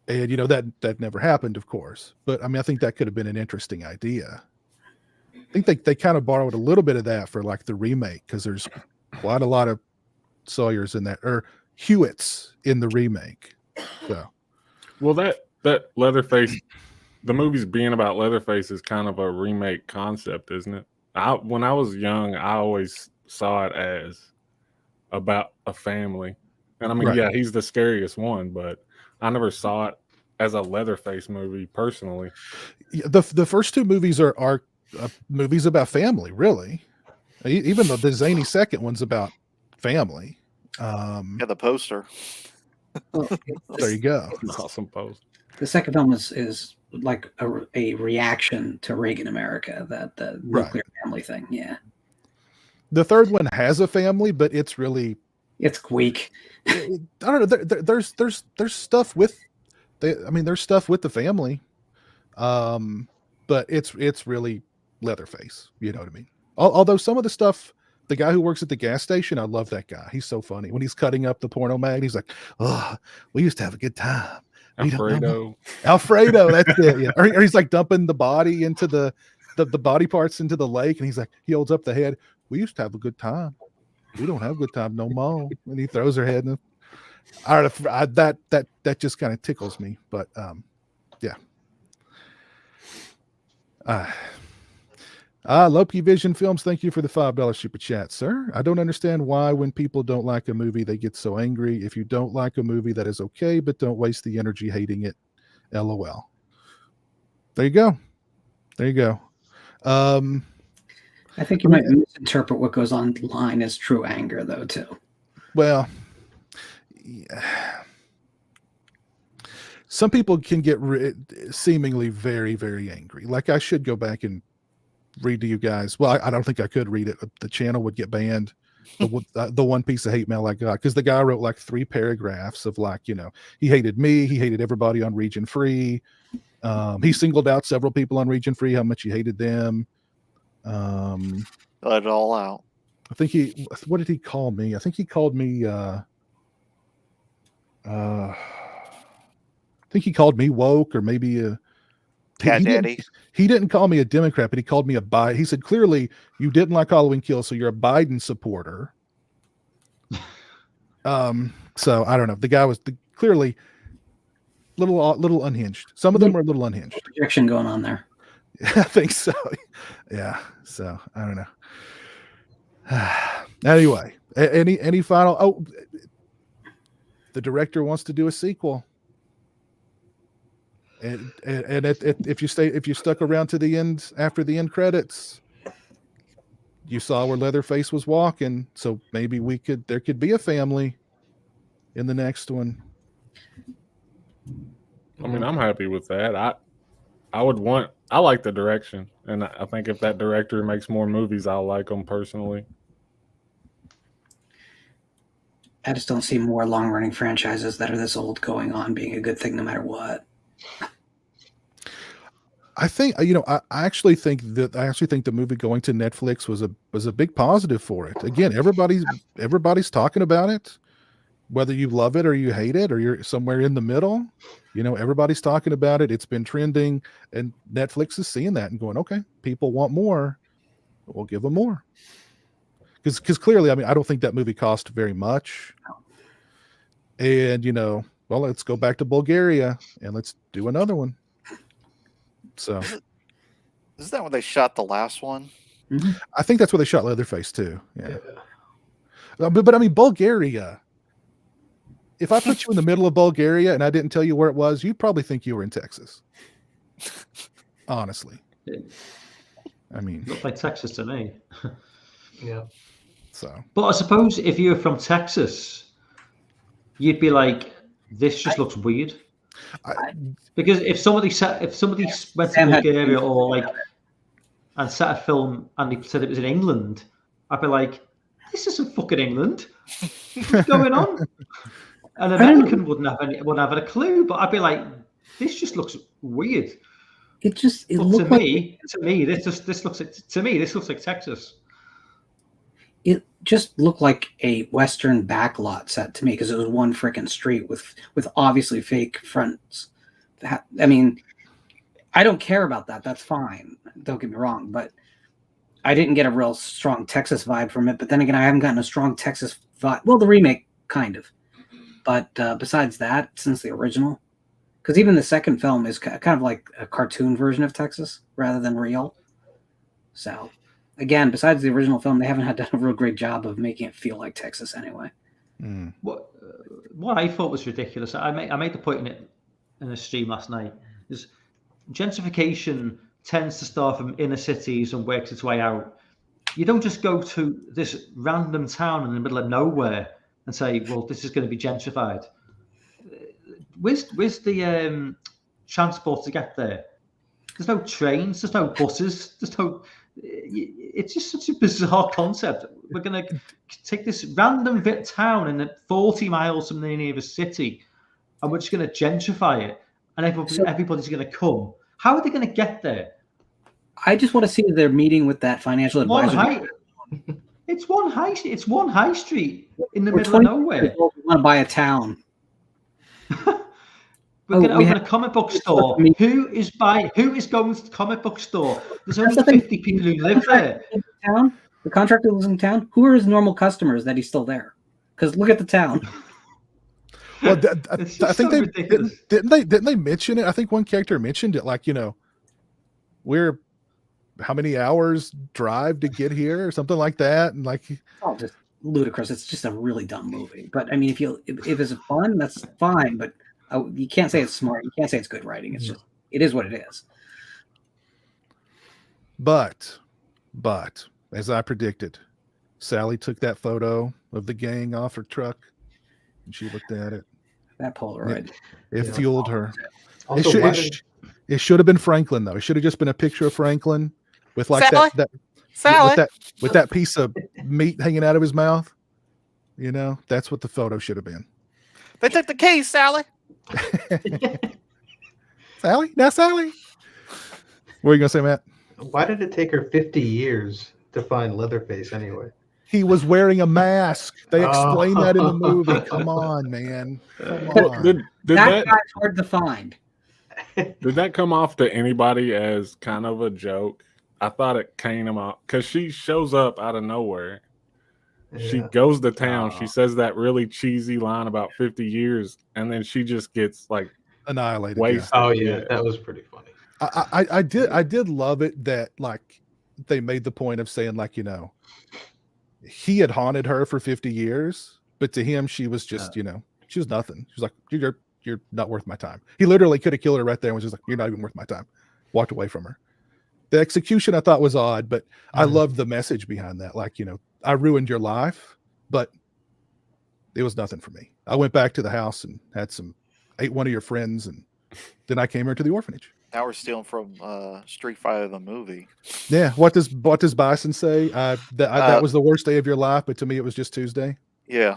And you know that never happened, of course. But I mean, I think that could have been an interesting idea. I think they kind of borrowed a little bit of that for like the remake, because there's quite a lot of Sawyers in that, or Hewitts in the remake. So, Well, that Leatherface, the movie's being about Leatherface is kind of a remake concept, isn't it? When I was young, I always saw it as about a family. And I mean, Right. yeah, he's the scariest one, but I never saw it as a Leatherface movie personally. the first two movies are movies about family, really. Even though the zany second one's about family. Yeah, the poster. There you go. Awesome post. The second film is like a reaction to Reagan America, the nuclear family thing. Yeah, The third one has a family, but it's really, it's weak. I don't know. There's stuff with there's stuff with the family, but it's really Leatherface. You know what I mean? Although some of the stuff, the guy who works at the gas station, I love that guy. He's so funny when he's cutting up the porno mag. He's like, "Oh, we used to have a good time." Alfredo. Alfredo, that's it. Yeah. Or he's like dumping the body into the body parts into the lake, and he's like, he holds up the head. We used to have a good time. We don't have a good time no more. And he throws her head in. I don't know. That just kind of tickles me. But yeah. Loki Vision Films, thank you for the $5 super chat, sir. I don't understand why when people don't like a movie, they get so angry. If you don't like a movie, that is okay, but don't waste the energy hating it. LOL. There you go. There you go. I think you might misinterpret what goes online as true anger, though, too. Well, yeah. Some people can get seemingly very, very angry. Like, I should go back and read to you guys. Well, I don't think I could read it. The channel would get banned. The one piece of hate mail I got, because the guy wrote like 3 paragraphs of like, you know, he hated me, he hated everybody on Region Free. He singled out several people on Region Free, how much he hated them. Let it all out. I think what did he call me? I think he called me I think he called me woke, or maybe a Cat he Daddy. he didn't call me a Democrat, but he called me a Biden. He said, clearly you didn't like Halloween Kills, so you're a Biden supporter. So I don't know. The guy was clearly little unhinged. Some of them were a little unhinged. Projection going on there. I think so. Yeah. So I don't know. Anyway, any final? Oh, the director wants to do a sequel. And if you stuck around to the end, after the end credits, you saw where Leatherface was walking. So maybe there could be a family in the next one. I mean, I'm happy with that. I like the direction, and I think if that director makes more movies, I'll like them personally. I just don't see more long-running franchises that are this old going on being a good thing no matter what. I think, I actually think the movie going to Netflix was a big positive for it. Again, everybody's talking about it, whether you love it or you hate it or you're somewhere in the middle. Everybody's talking about it. It's been trending, and Netflix is seeing that and going, okay, people want more, we'll give them more. Because clearly, I mean, I don't think that movie cost very much. And well, let's go back to Bulgaria and let's do another one. So, Isn't that when they shot the last one? Mm-hmm. I think that's where they shot Leatherface too. Yeah. But I mean, Bulgaria. If I put you in the middle of Bulgaria and I didn't tell you where it was, you'd probably think you were in Texas. Honestly. I mean, Looked like Texas to me. Yeah. So. But I suppose if you were from Texas, you'd be like, "This just looks weird." Because if somebody went to Bulgaria and set a film and they said it was in England, I'd be like, "This isn't fucking England. What's going on?" An American wouldn't have a clue, but I'd be like, "This just looks weird." To me, this looks like Texas. It just looked like a Western backlot set to me because it was one freaking street with obviously fake fronts. I mean, I don't care about that. That's fine. Don't get me wrong, but I didn't get a real strong Texas vibe from it. But then again, I haven't gotten a strong Texas vibe. Well, the remake kind of, but besides that, since the original, because even the second film is kind of like a cartoon version of Texas rather than real. So. Again, besides the original film, they haven't done a real great job of making it feel like Texas anyway. Mm. What I thought was ridiculous, I made the point in a stream last night, is gentrification tends to start from inner cities and works its way out. You don't just go to this random town in the middle of nowhere and say, well, this is going to be gentrified. Where's the transport to get there? There's no trains, there's no buses, it's just such a bizarre concept. We're going to take this random town in 40 miles from the nearest city, and we're just going to gentrify it, and everybody's going to come. How are they going to get there? I just want to see their meeting with that financial advisor. It's one high street in the middle of nowhere. We want to buy a town. We're going to open a comic book store. Who is going to the comic book store? There's only 50 people who live there. The contractor lives in town. Who are his normal customers that he's still there? Because look at the town. Well, I think didn't they mention it? I think one character mentioned it, like, we're how many hours drive to get here or something like that, and like, oh, just ludicrous. It's just a really dumb movie. But I mean, if it's fun, that's fine. But you can't say it's smart. You can't say it's good writing. It's just, it is what it is. But as I predicted, Sally took that photo of the gang off her truck and she looked at it. That Polaroid. It fueled her. Also, It should have been Franklin, though. It should have just been a picture of Franklin with like Sally? with that piece of meat hanging out of his mouth. That's what the photo should have been. They took the keys, Sally. Sally? Now Sally. What are you gonna say, Matt? Why did it take her 50 years to find Leatherface anyway? He was wearing a mask. They explain that in the movie. Come on, man. Come on. Did That that guy's hard to find. did that come off to anybody as kind of a joke? I thought it came off because she shows up out of nowhere. She Yeah. goes to town. She Oh. says that really cheesy line about 50 years, and then she just gets like Annihilated. wasted. Oh yeah, that was pretty funny. I did love it that like they made the point of saying like, you know, he had haunted her for 50 years, but to him she was just, you know, she was nothing. She was like, you're not worth my time. He literally could have killed her right there and was just like, you're not even worth my time. Walked away from her. The execution I thought was odd, but I loved the message behind that. Like, you know, I ruined your life, but it was nothing for me. I went back to the house and ate one of your friends, and then I came here to the orphanage. Now we're stealing from Street Fighter the movie. Yeah. What does Bison say? That was the worst day of your life, but to me it was just Tuesday. Yeah,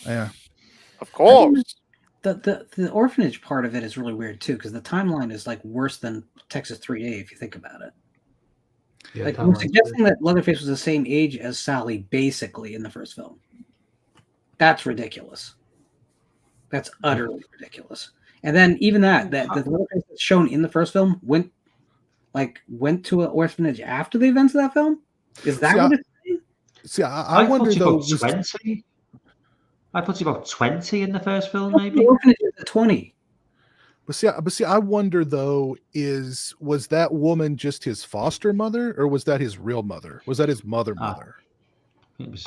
Yeah. of course. The orphanage part of it is really weird too, because the timeline is like worse than Texas 3A if you think about it. Yeah, Like Tom we're Hanks suggesting that Leatherface was the same age as Sally basically in the first film. That's ridiculous. That's utterly ridiculous. And then even that the Leatherface that's shown in the first film went to an orphanage after the events of that film. Is that what it's saying? See, I wonder though. About 20. I thought about 20 in the first film, maybe. The orphanage is at 20. But see, I wonder though, was that woman just his foster mother, or was that his real mother? Was that his mother?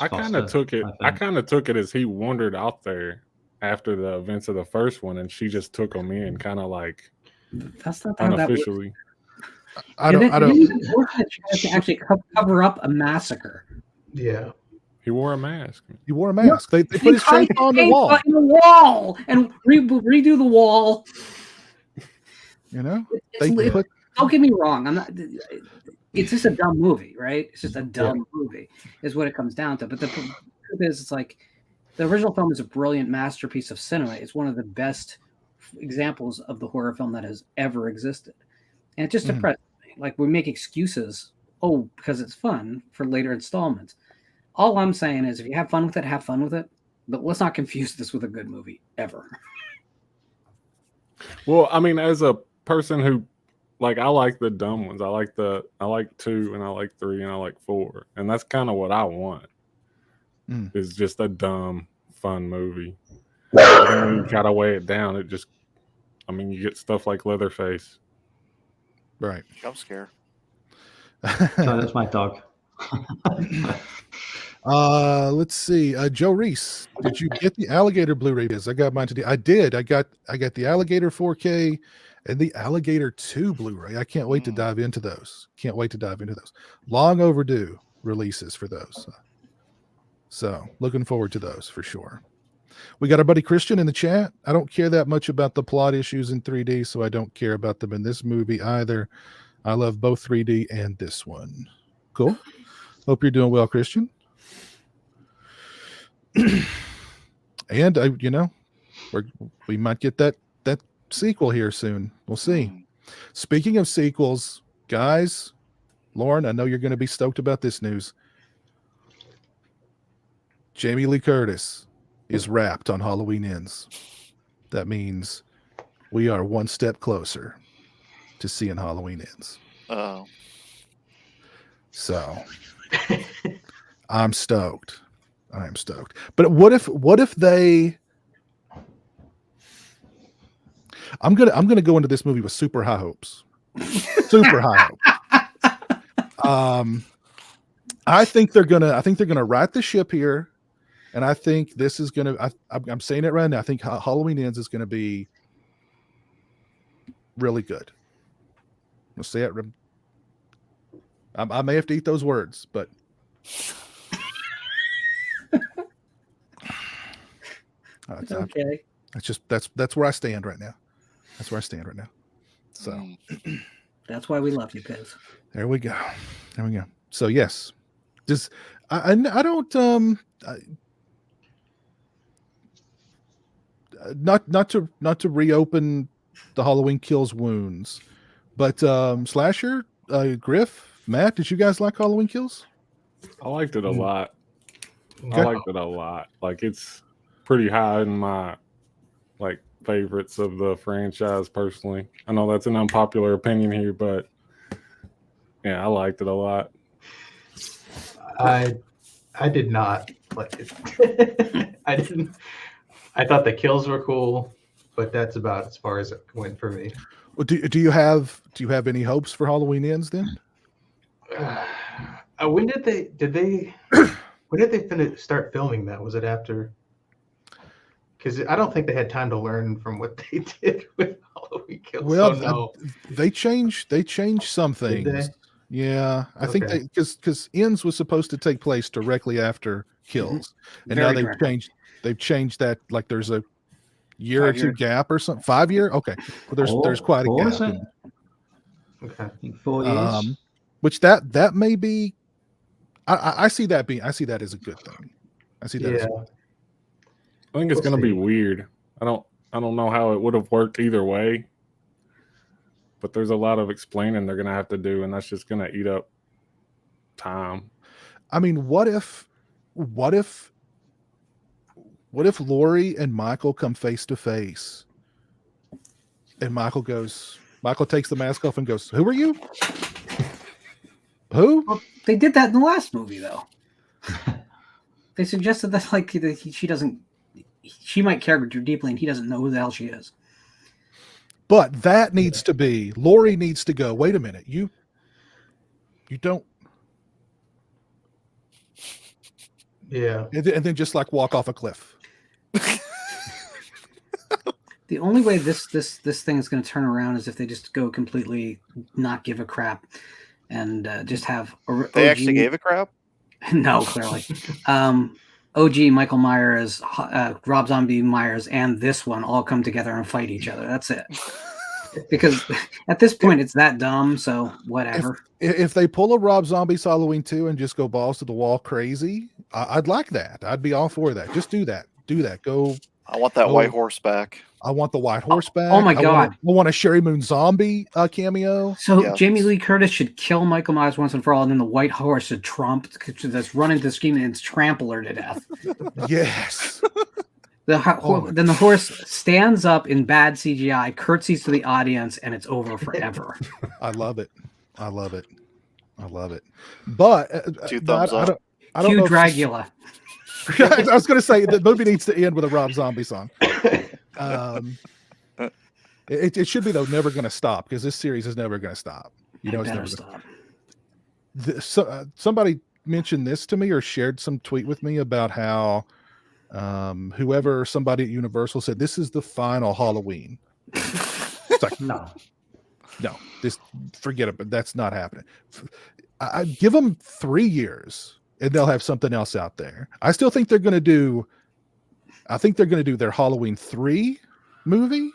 I kind of took it. I kind of took it as he wandered out there after the events of the first one, and she just took him in, kind of like That's not how that works. unofficially. I don't. The orphanage has to actually cover up a massacre. Yeah. He wore a mask. He wore a mask. They put his chainsaw on the wall. In the wall and redo the wall. You know, don't get me wrong. I'm not. It's just a dumb movie, right? It's just a dumb movie, is what it comes down to. But the truth is, it's like the original film is a brilliant masterpiece of cinema. It's one of the best examples of the horror film that has ever existed, and it just depresses me. Like we make excuses, because it's fun for later installments. All I'm saying is, if you have fun with it, have fun with it. But let's not confuse this with a good movie ever. Well, I mean, as a person who, like, I like the dumb ones. I like 2 and I like 3 and I like 4, and that's kind of what I want. Is just a dumb, fun movie. But then when you gotta weigh it down, it just, I mean, you get stuff like Leatherface. Right. Jump scare. Sorry, that's my dog. Let's see. Joe Reese, did you get the Alligator Blu-ray? I got mine today. I did. I got the Alligator 4K and the Alligator 2 Blu-ray. I can't wait to dive into those. Long overdue releases for those. So looking forward to those for sure. We got our buddy Christian in the chat. I don't care that much about the plot issues in 3D, so I don't care about them in this movie either. I love both 3D and this one. Cool. Hope you're doing well, Christian. And we might get that sequel here soon. We'll see. Speaking of sequels, guys, Lauren, I know you're going to be stoked about this news. Jamie Lee Curtis is wrapped on Halloween Ends. That means we are one step closer to seeing Halloween Ends. Oh. So I'm stoked. But what if they I'm gonna go into this movie with super high hopes. Super high hopes. I think they're gonna right the ship here, and I think this is gonna. I'm saying it right now. I think Halloween Ends is gonna be really good. I'll say it. I may have to eat those words, but okay. That's where I stand right now. So that's why we love you, Piz. There we go. So yes, just I don't not to reopen the Halloween Kills wounds, but Slasher, Griff, Matt, did you guys like Halloween Kills? I liked it a lot. I liked it a lot. Like, it's pretty high in my like favorites of the franchise personally. I know that's an unpopular opinion here, but yeah, I liked it a lot. I did not like it. I didn't. I thought the kills were cool, but that's about as far as it went for me. Well, do you have any hopes for Halloween Ends then? When did they when did they start filming that? Was it after? Because I don't think they had time to learn from what they did with Halloween Kills. Well, no. they changed some Did things. they? Yeah, I think Okay. because Ends was supposed to take place directly after Kills, and Very now directly. they've changed that. Like there's a year 5 or two year. gap or something. 5 year? Okay, well there's quite a Four, gap. is it? Okay. I think 4 years. Which that may be. I see that as a good thing. I see that. Yeah. As I think it's We'll gonna be see. weird. I don't know how it would have worked either way. But there's a lot of explaining they're gonna have to do, and that's just gonna eat up time. I mean, what if Laurie and Michael come face to face, and Michael takes the mask off and goes, "Who are you? Who?" Well, they did that in the last movie, though. They suggested that she might care deeply, and he doesn't know who the hell she is. But that needs to be Laurie needs to go. Wait a minute, you don't, Yeah. and then just like walk off a cliff. The only way this thing is going to turn around is if they just go completely not give a crap, and just have. They actually gave a crap? No, clearly. OG Michael Myers, Rob Zombie Myers, and this one all come together and fight each other. That's it. Because at this point, it's that dumb. So whatever. If they pull a Rob Zombie's Halloween 2 and just go balls to the wall crazy, I'd like that. I'd be all for that. Just do that. Go. I want that white horse back. I want the white horse back. Oh my God. I want a Sherry Moon Zombie cameo. So Yes. Jamie Lee Curtis should kill Michael Myers once and for all, and then the white horse should that's run into the screen and trample her to death. Yes. Then the horse stands up in bad CGI, curtsies to the audience, and it's over forever. I love it. But Two thumbs up. I don't Cue know if- Dragula. I was going to say the movie needs to end with a Rob Zombie song. It should be though never going to stop, because this series is never going to stop. You know, It it's better never. stop. Somebody mentioned this to me or shared some tweet with me about how somebody at Universal said this is the final Halloween. It's like No. this forget it, but that's not happening. I give them 3 years and they'll have something else out there. I still think they're going to do. I think they're going to do their Halloween 3 movie,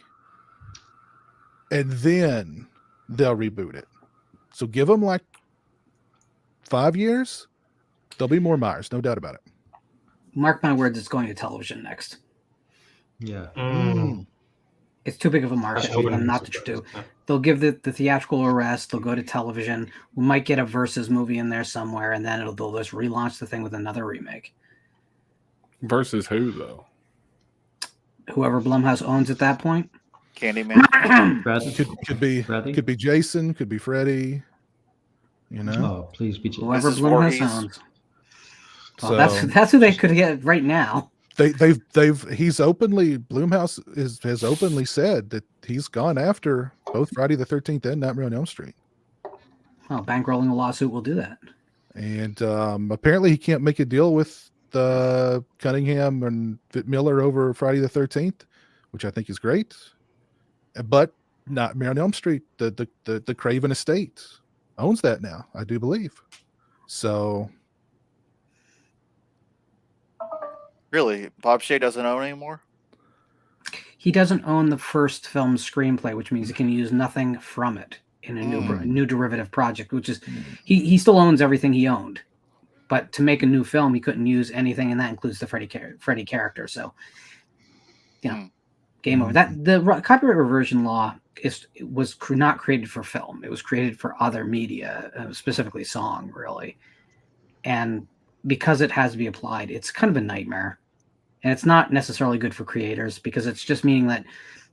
and then they'll reboot it. So give them like 5 years. There'll be more Myers, no doubt about it. Mark my words, it's going to television next. Yeah. It's too big of a market I for them wouldn't not be to do. surprised. They'll give the theatrical a rest. They'll go to television. We might get a Versus movie in there somewhere, and then they'll just relaunch the thing with another remake. Versus who though? Whoever Blumhouse owns at that point. Candyman. Freddy? Could be Jason, could be Freddy. You know, Oh, please be. Whoever Mrs. Blumhouse Voorhees. owns. Well, So- that's who they could get right now. he's openly Blumhouse has openly said that he's gone after both Friday the 13th and Nightmare on Elm Street. Well, bankrolling a lawsuit will do that. And apparently he can't make a deal with Cunningham and Miller over Friday the 13th, which I think is great. But Nightmare on Elm Street, the Craven estate owns that now, I do believe. So Really? Bob Shea doesn't own anymore? He doesn't own the first film's screenplay, which means he can use nothing from it in a new derivative project, which is he still owns everything he owned. But to make a new film, he couldn't use anything, and that includes the Freddy character. So, game over. That the copyright reversion law was not created for film; it was created for other media, specifically song, really. And because it has to be applied, it's kind of a nightmare. And it's not necessarily good for creators because it's just meaning that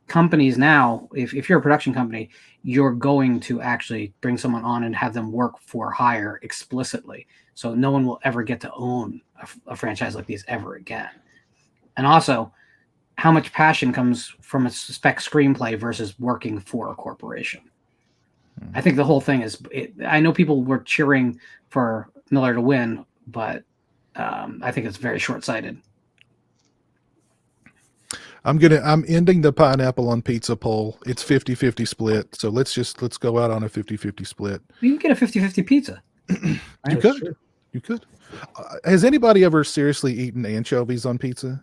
companies now, if you're a production company, you're going to actually bring someone on and have them work for hire explicitly. So no one will ever get to own a franchise like these ever again. And also, how much passion comes from a spec screenplay versus working for a corporation? I think the whole thing is, I know people were cheering for Miller to win, but I think it's very short-sighted. I'm ending the pineapple on pizza poll. It's 50-50 split. So let's go out on a 50-50 split. You can get a 50-50 pizza. You could. Has anybody ever seriously eaten anchovies on pizza?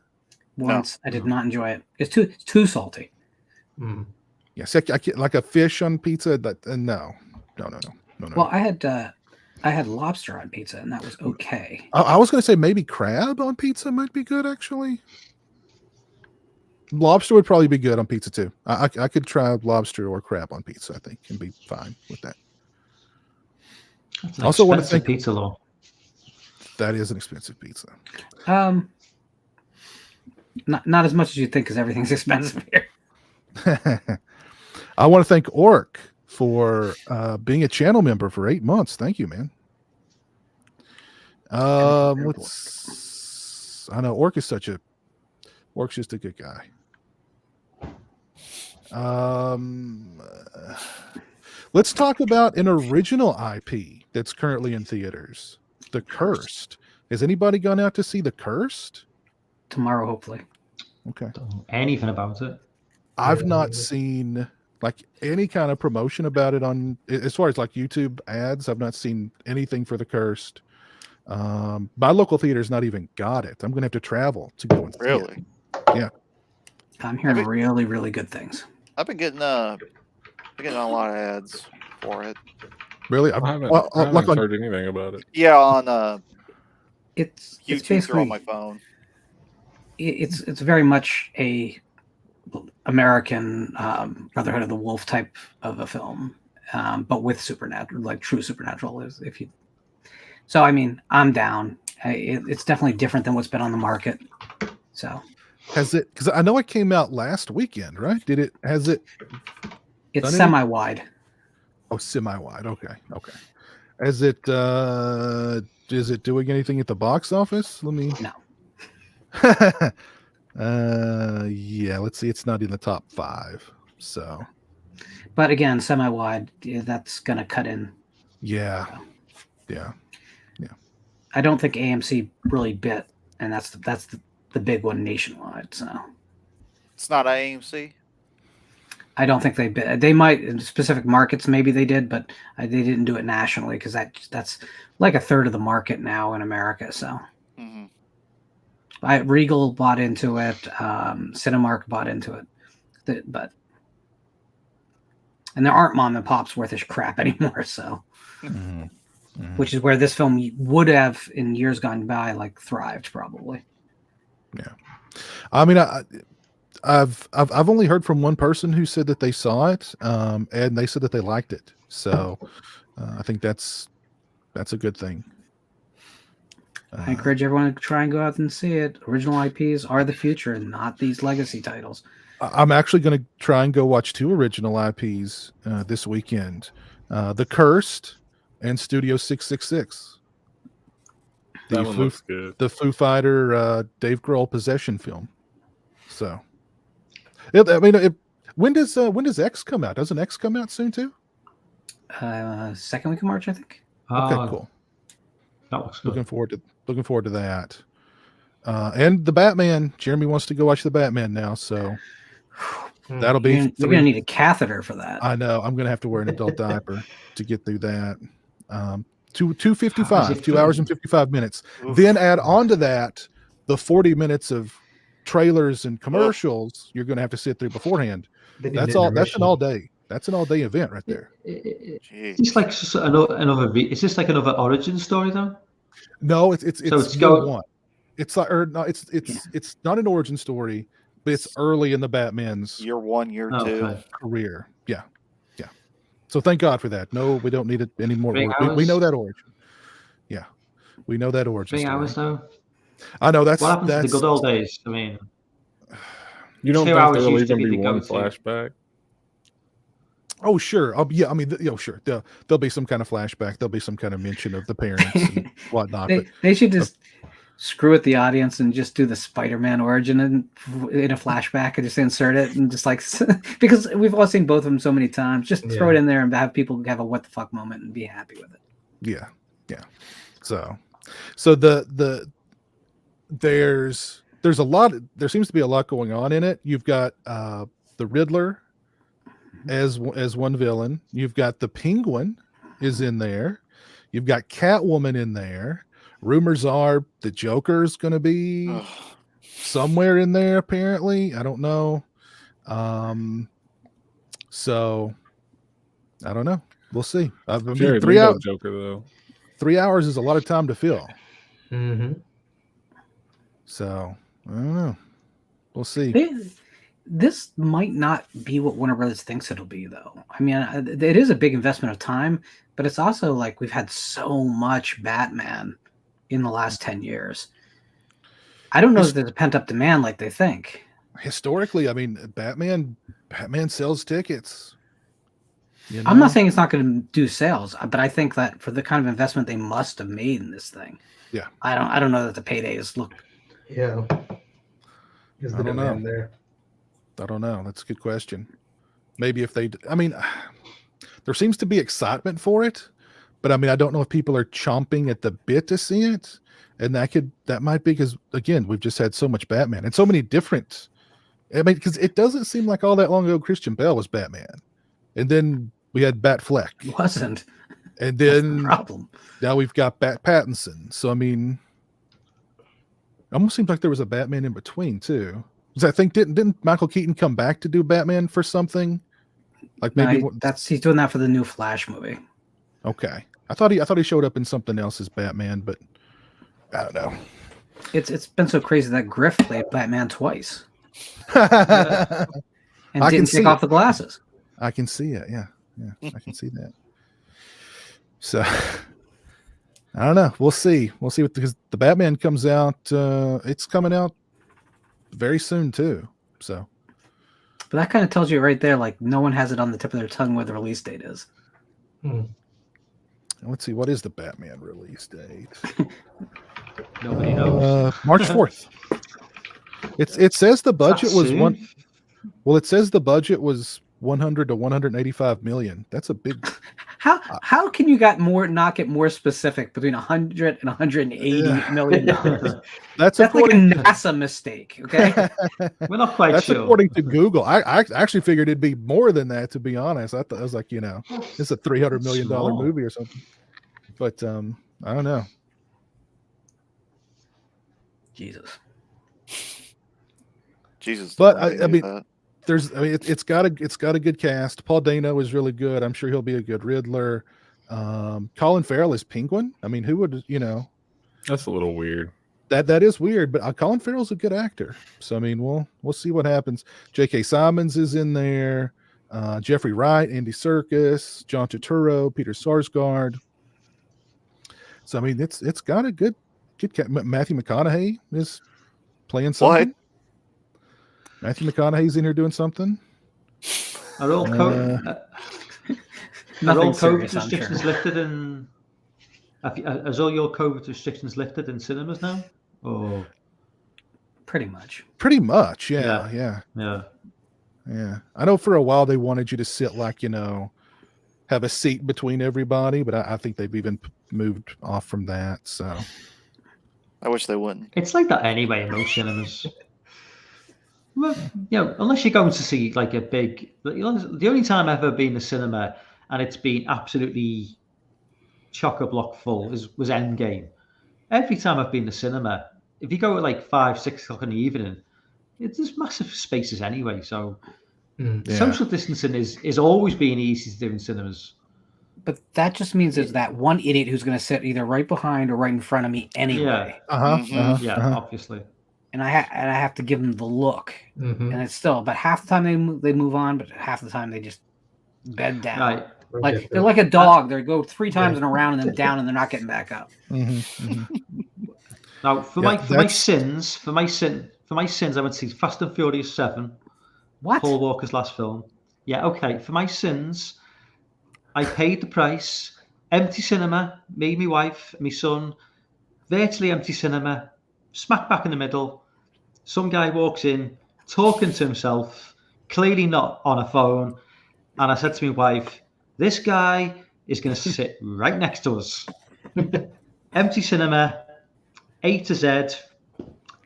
Once. I did not enjoy it. It's too salty. Mm. Yes, like a fish on pizza. No. Well, I had lobster on pizza, and that was okay. I was going to say maybe crab on pizza might be good, actually. Lobster would probably be good on pizza too. I could try lobster or crab on pizza. I think and be fine with that. That's Also, want to thank pizza though. That is an expensive pizza. Not as much as you think, because everything's expensive here. I want to thank Orc for being a channel member for 8 months. Thank you, man. I know Orc is Orc's just a good guy. Let's talk about an original IP that's currently in theaters. The Cursed. Has anybody gone out to see The Cursed? Tomorrow, hopefully. Okay. Don't know anything about it. I've not seen like any kind of promotion about it on, as far as like YouTube ads. I've not seen anything for The Cursed. My local theater's not even got it. I'm gonna have to travel to go and see it. Yeah. I'm hearing really, really good things. I've been getting a lot of ads for it. Really? I haven't heard anything about it. Yeah, on It's YouTube basically on my phone. It's very much a American Brotherhood of the Wolf type of a film, but with supernatural, like true supernatural. So I mean, I'm down. It's definitely different than what's been on the market. So has it? Because I know it came out last weekend, right? Has it? It's semi-wide. Oh, semi-wide. Okay. Is it doing anything at the box office? Let me. No. Yeah. Let's see. It's not in the top 5. So. But again, semi-wide. That's gonna cut in. Yeah. So. Yeah. I don't think AMC really bit, and that's the big one nationwide. So. It's not AMC. I don't think they bit. They might in specific markets, maybe they did, but they didn't do it nationally because that's like a third of the market now in America. So, Regal bought into it, Cinemark bought into it, and there aren't mom and pops worth of crap anymore. So, which is where this film would have in years gone by like thrived probably. Yeah, I mean, I've only heard from one person who said that they saw it, and they said that they liked it. So I think that's a good thing. I encourage everyone to try and go out and see it. Original IPs are the future, not these legacy titles. I'm actually going to try and go watch 2 original IPs this weekend: The Cursed and Studio 666. That one looks good. The Foo Fighter Dave Grohl Possession film. So. I mean, when does X come out? Doesn't X come out soon too? Second week of March, I think. Okay, cool. That looks good. Looking forward to that. And the Batman. Jeremy wants to go watch the Batman now, so that'll be. You're gonna need a catheter for that. I know. I'm gonna have to wear an adult diaper to get through that. 2:55, 2 hours and 55 minutes. Oof. Then add on to that the 40 minutes of trailers and commercials you're going to have to sit through beforehand. That's all. That's an all day. That's an all day event right there. Is this like another? Is this like another origin story though? No, it's year one. It's like, or no, it's not an origin story, but it's early in the Batman's year 1, year 2 career. Yeah. So thank God for that. No, we don't need it anymore. We know that origin. Yeah. We know that origin 3 story. hours though. I know that's What happened to the that's good old days? I mean, You don't 2 think hours there'll used to even be be the one go-to. flashback? Oh, sure. Yeah, I mean, sure. There'll be some kind of flashback. There'll be some kind of mention of the parents and whatnot. They should just screw with the audience and just do the Spider-Man origin in a flashback and just insert it and just like because we've all seen both of them so many times. Just throw it in there and have people have a what the fuck moment and be happy with it. Yeah. So there's a lot. There seems to be a lot going on in it. You've got the Riddler as one villain. You've got the Penguin is in there. You've got Catwoman in there. Rumors are the Joker's going to be somewhere in there. Apparently, I don't know. So I don't know. We'll see. I mean, Jared 3 Leto hours. Joker though. 3 hours is a lot of time to fill. Mm-hmm. So I don't know. We'll see. This might not be what Warner Brothers thinks it'll be, though. I mean, it is a big investment of time, but it's also like we've had so much Batman in the last 10 years. I don't know if there's a pent-up demand like they think. Historically, I mean, Batman sells tickets. You know? I'm not saying it's not going to do sales, but I think that for the kind of investment they must have made in this thing, yeah, I don't know that the paydays look. Yeah, is the demand there? I don't know. That's a good question. Maybe if they, I mean, there seems to be excitement for it, but I mean, I don't know if people are chomping at the bit to see it, and that might be because again, we've just had so much Batman and so many different. I mean, because it doesn't seem like all that long ago Christian Bale was Batman, and then we had Batfleck. It wasn't. And then the problem. Now we've got Bat Pattinson. So I mean, it almost seems like there was a Batman in between too. Because I think didn't Michael Keaton come back to do Batman for something? Like maybe he's doing that for the new Flash movie. Okay, I thought he showed up in something else as Batman, but I don't know. It's been so crazy that Griff played Batman twice. And didn't take off the glasses. I can see it. Yeah, I can see that. So I don't know. We'll see. Because the Batman comes out. It's coming out very soon too. So, but that kind of tells you right there, like no one has it on the tip of their tongue where the release date is. Let's see. What is the Batman release date? Nobody knows. March 4th. It says the budget was one. Well, it says the budget was 100 to 185 million. That's a big. How can you not get more specific between 100 and 180 million dollars? That's like a NASA mistake. Okay, we're not quite that's sure. According to Google, I actually figured it'd be more than that. To be honest, I was like, it's a $300 million movie or something. But I don't know. Jesus. But I mean, it's got a good cast. Paul Dano is really good. I'm sure he'll be a good Riddler. Colin Farrell is Penguin. I mean, who would That's a little weird. That is weird, but Colin Farrell's a good actor. So I mean, we'll see what happens. J.K. Simmons is in there. Jeffrey Wright, Andy Serkis, John Turturro, Peter Sarsgaard. So I mean, it's got a good cast. Matthew McConaughey is playing something. What? Matthew McConaughey's in here doing something. Are all COVID restrictions lifted in? Has all your COVID restrictions lifted in cinemas now? Or pretty much. Pretty much, yeah. I know for a while they wanted you to sit like have a seat between everybody, but I think they've even moved off from that. So I wish they wouldn't. It's like that anyway in most cinemas. Well, unless you're going to see like a big, the only time I've ever been to cinema and it's been absolutely chock-a-block full was Endgame. Every time I've been to cinema, if you go at like 5-6 o'clock in the evening, there's massive spaces anyway. So social distancing is always being easy to do in cinemas. But that just means there's that one idiot who's going to sit either right behind or right in front of me anyway. Obviously. And I have to give them the look, and it's still. But half the time they move on, but half the time they just bed down. Right. Like they're like a dog. They go 3 times in a round and then down, and they're not getting back up. Now, for my sins, I went to see Fast and Furious 7. What? Paul Walker's last film. Yeah, okay. For my sins, I paid the price. Empty cinema, me, my wife, my son, virtually empty cinema, smack back in the middle. Some guy walks in, talking to himself, clearly not on a phone. And I said to my wife, this guy is going to sit right next to us. Empty cinema, A to Z.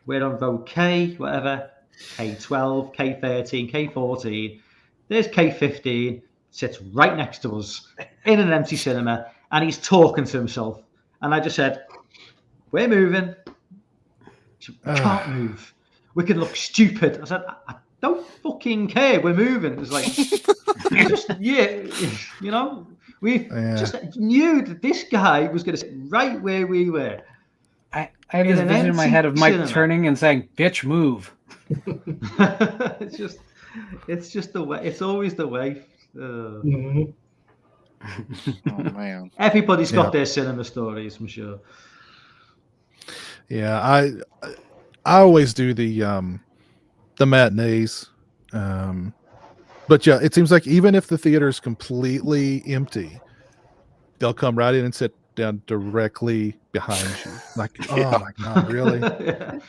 We're on row K, whatever, K12, K13, K14. There's K15, sits right next to us in an empty cinema, and he's talking to himself. And I just said, we're moving. We can't move. We could look stupid. I said, I don't fucking care. We're moving. It was like, we just knew that this guy was going to sit right where we were. I have this vision in my head of Mike turning and saying, bitch, move. It's just the way. It's always the way. Oh man! Everybody's got their cinema stories, I'm sure. Yeah, I always do the matinees, but yeah, it seems like even if the theater is completely empty, they'll come right in and sit down directly behind you. Like, oh my god, really? Like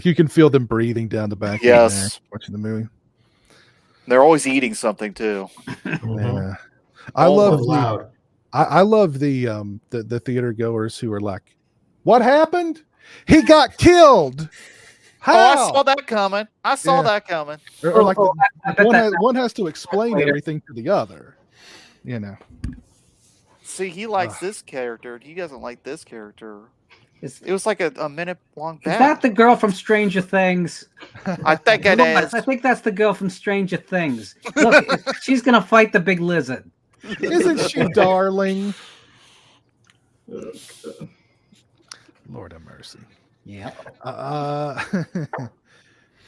you can feel them breathing down the back. Yes, of the neck, watching the movie. They're always eating something too. Yeah, I love the theater goers who are like, "What happened? He got killed." How? Oh, I saw that coming. I saw that coming. Or like one has to explain everything to the other. You know. See, he likes this character. He doesn't like this character. It was like a minute long. Is that the girl from Stranger Things? I think it is. I think that's the girl from Stranger Things. Look, she's gonna fight the big lizard. Isn't she darling? Lord have mercy. Yeah.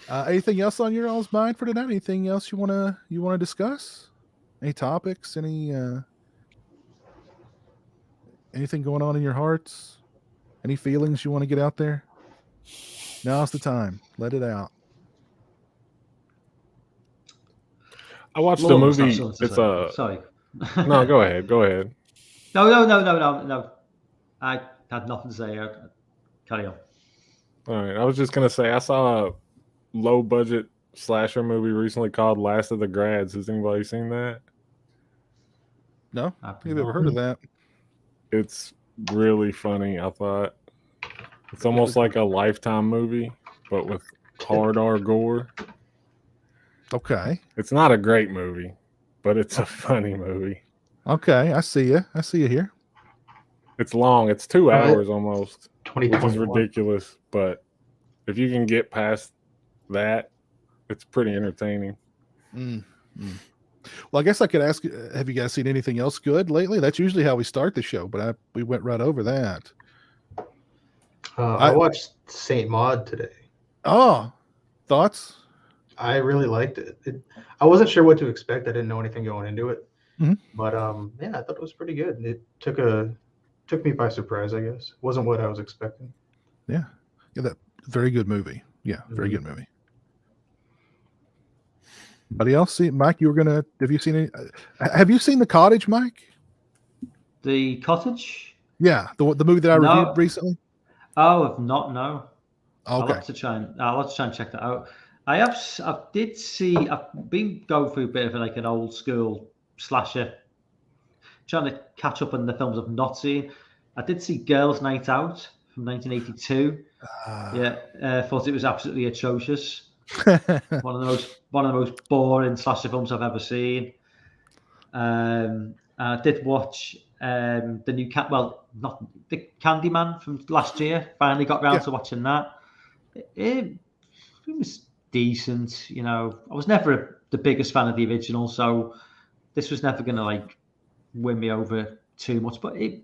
Anything else on your all's mind for tonight? Anything else you wanna discuss? Any topics? Anything going on in your hearts? Any feelings you want to get out there? Now's the time. Let it out. I watched a movie. Sorry. No, go ahead. Go ahead. No. I had nothing to say. Carry on. All right. I was just gonna say I saw a low budget slasher movie recently called Last of the Grads. Has anybody seen that? No, I've never heard of that. It's really funny. I thought it's almost like a Lifetime movie, but with hard R gore. Okay. It's not a great movie, but it's a funny movie. Okay, I see you. Here. It's long. It's 2 hours almost, which is 2021. ridiculous. But if you can get past that, it's pretty entertaining. Well, I guess I could ask, have you guys seen anything else good lately? That's usually how we start the show, but we went right over that. I watched Saint Maud today. Oh, thoughts? I really liked it. I wasn't sure what to expect. I didn't know anything going into it. But yeah, I thought it was pretty good. It took me by surprise, I guess. Wasn't what I was expecting. Yeah, that very good movie. Yeah, very good movie. Anybody else see Mike? Have you seen The Cottage, Mike? The Cottage? Yeah, the movie that I reviewed recently. Oh, I've not. No. Okay. I'll have to try and check that out. I've been going through a bit of an old school slasher, trying to catch up on the films I've not seen. I did see Girls' Night Out from 1982. Thought it was absolutely atrocious. one of the most boring slasher films I've ever seen. I did watch the new not the Candyman from last year. Finally got round to watching that. It was decent, I was never the biggest fan of the original, so this was never going to win me over too much. But it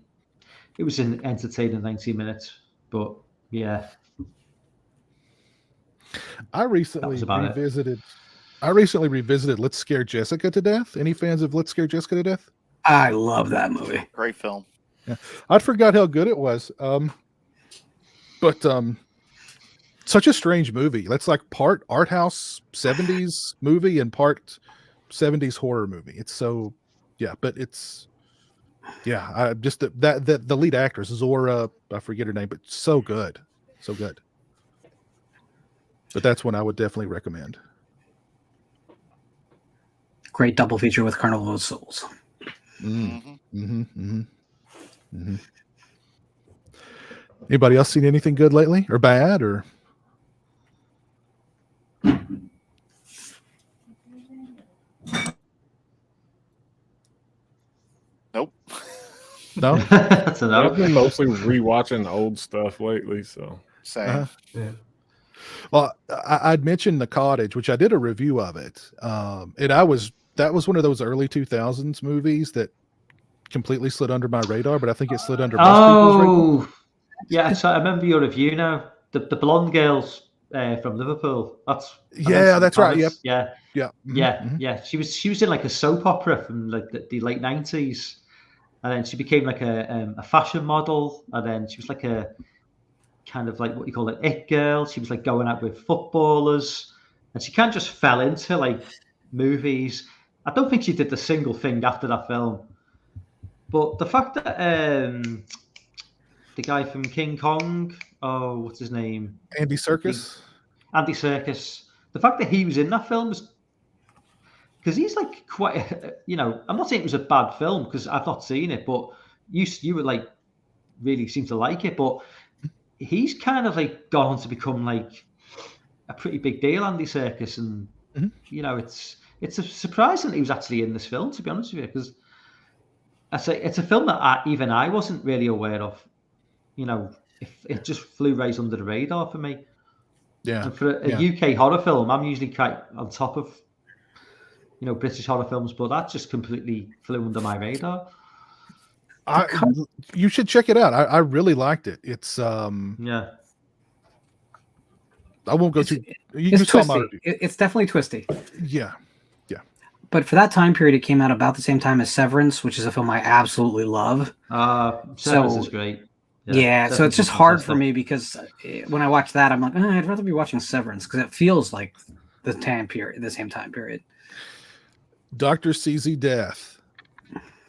was an entertaining 90 minutes. But yeah. I recently revisited Let's Scare Jessica to Death. Any fans of Let's Scare Jessica to Death? I love that movie. Great film. I forgot how good it was. But such a strange movie. That's like part art house 70s movie and part 70s horror movie. It's so, yeah, but it's, yeah, I just the lead actress Zora, I forget her name, but so good. So good. But that's one I would definitely recommend. Great double feature with Carnival of Souls. Anybody else seen anything good lately or bad or? Nope. No. That's a no. I've been mostly rewatching old stuff lately, so Same. Yeah. Well, I'd mentioned The Cottage, which I did a review of it, and that was one of those early 2000s movies that completely slid under my radar, but I think it slid under most people's radar. Oh, yeah. So I remember your review now. The blonde girls from Liverpool. Yeah, that's right. Yep. Yeah, Yeah. yeah. She was in like a soap opera from like the late 90s, and then she became like a fashion model, and then she was like a kind of like what you call an it girl. She was like going out with footballers, and she kind of just fell into like movies. I don't think she did a single thing after that film. But the fact that the guy from King Kong, oh, what's his name? Andy Serkis. Andy Serkis. The fact that he was in that film was because he's like quite, you know, I'm not saying it was a bad film because I've not seen it, but you would like really seem to like it. But he's kind of like gone on to become like a pretty big deal, Andy Serkis, and you know, it's surprising that he was actually in this film, to be honest with you, because I say it's a film that even I wasn't really aware of. You know, it just flew right under the radar for me. Yeah. And for a UK horror film, I'm usually quite on top of, you know, British horror films, but that just completely flew under my radar. You should check it out. I really liked it. It's yeah. I won't go It's, too. it's twisty. It's definitely twisty. Yeah. But for that time period, it came out about the same time as Severance, which is a film I absolutely love. Severance is great. Yeah, so it's just hard for me because when I watch that, I'm like, I'd rather be watching Severance because it feels like the same time period. Dr. CZ Death,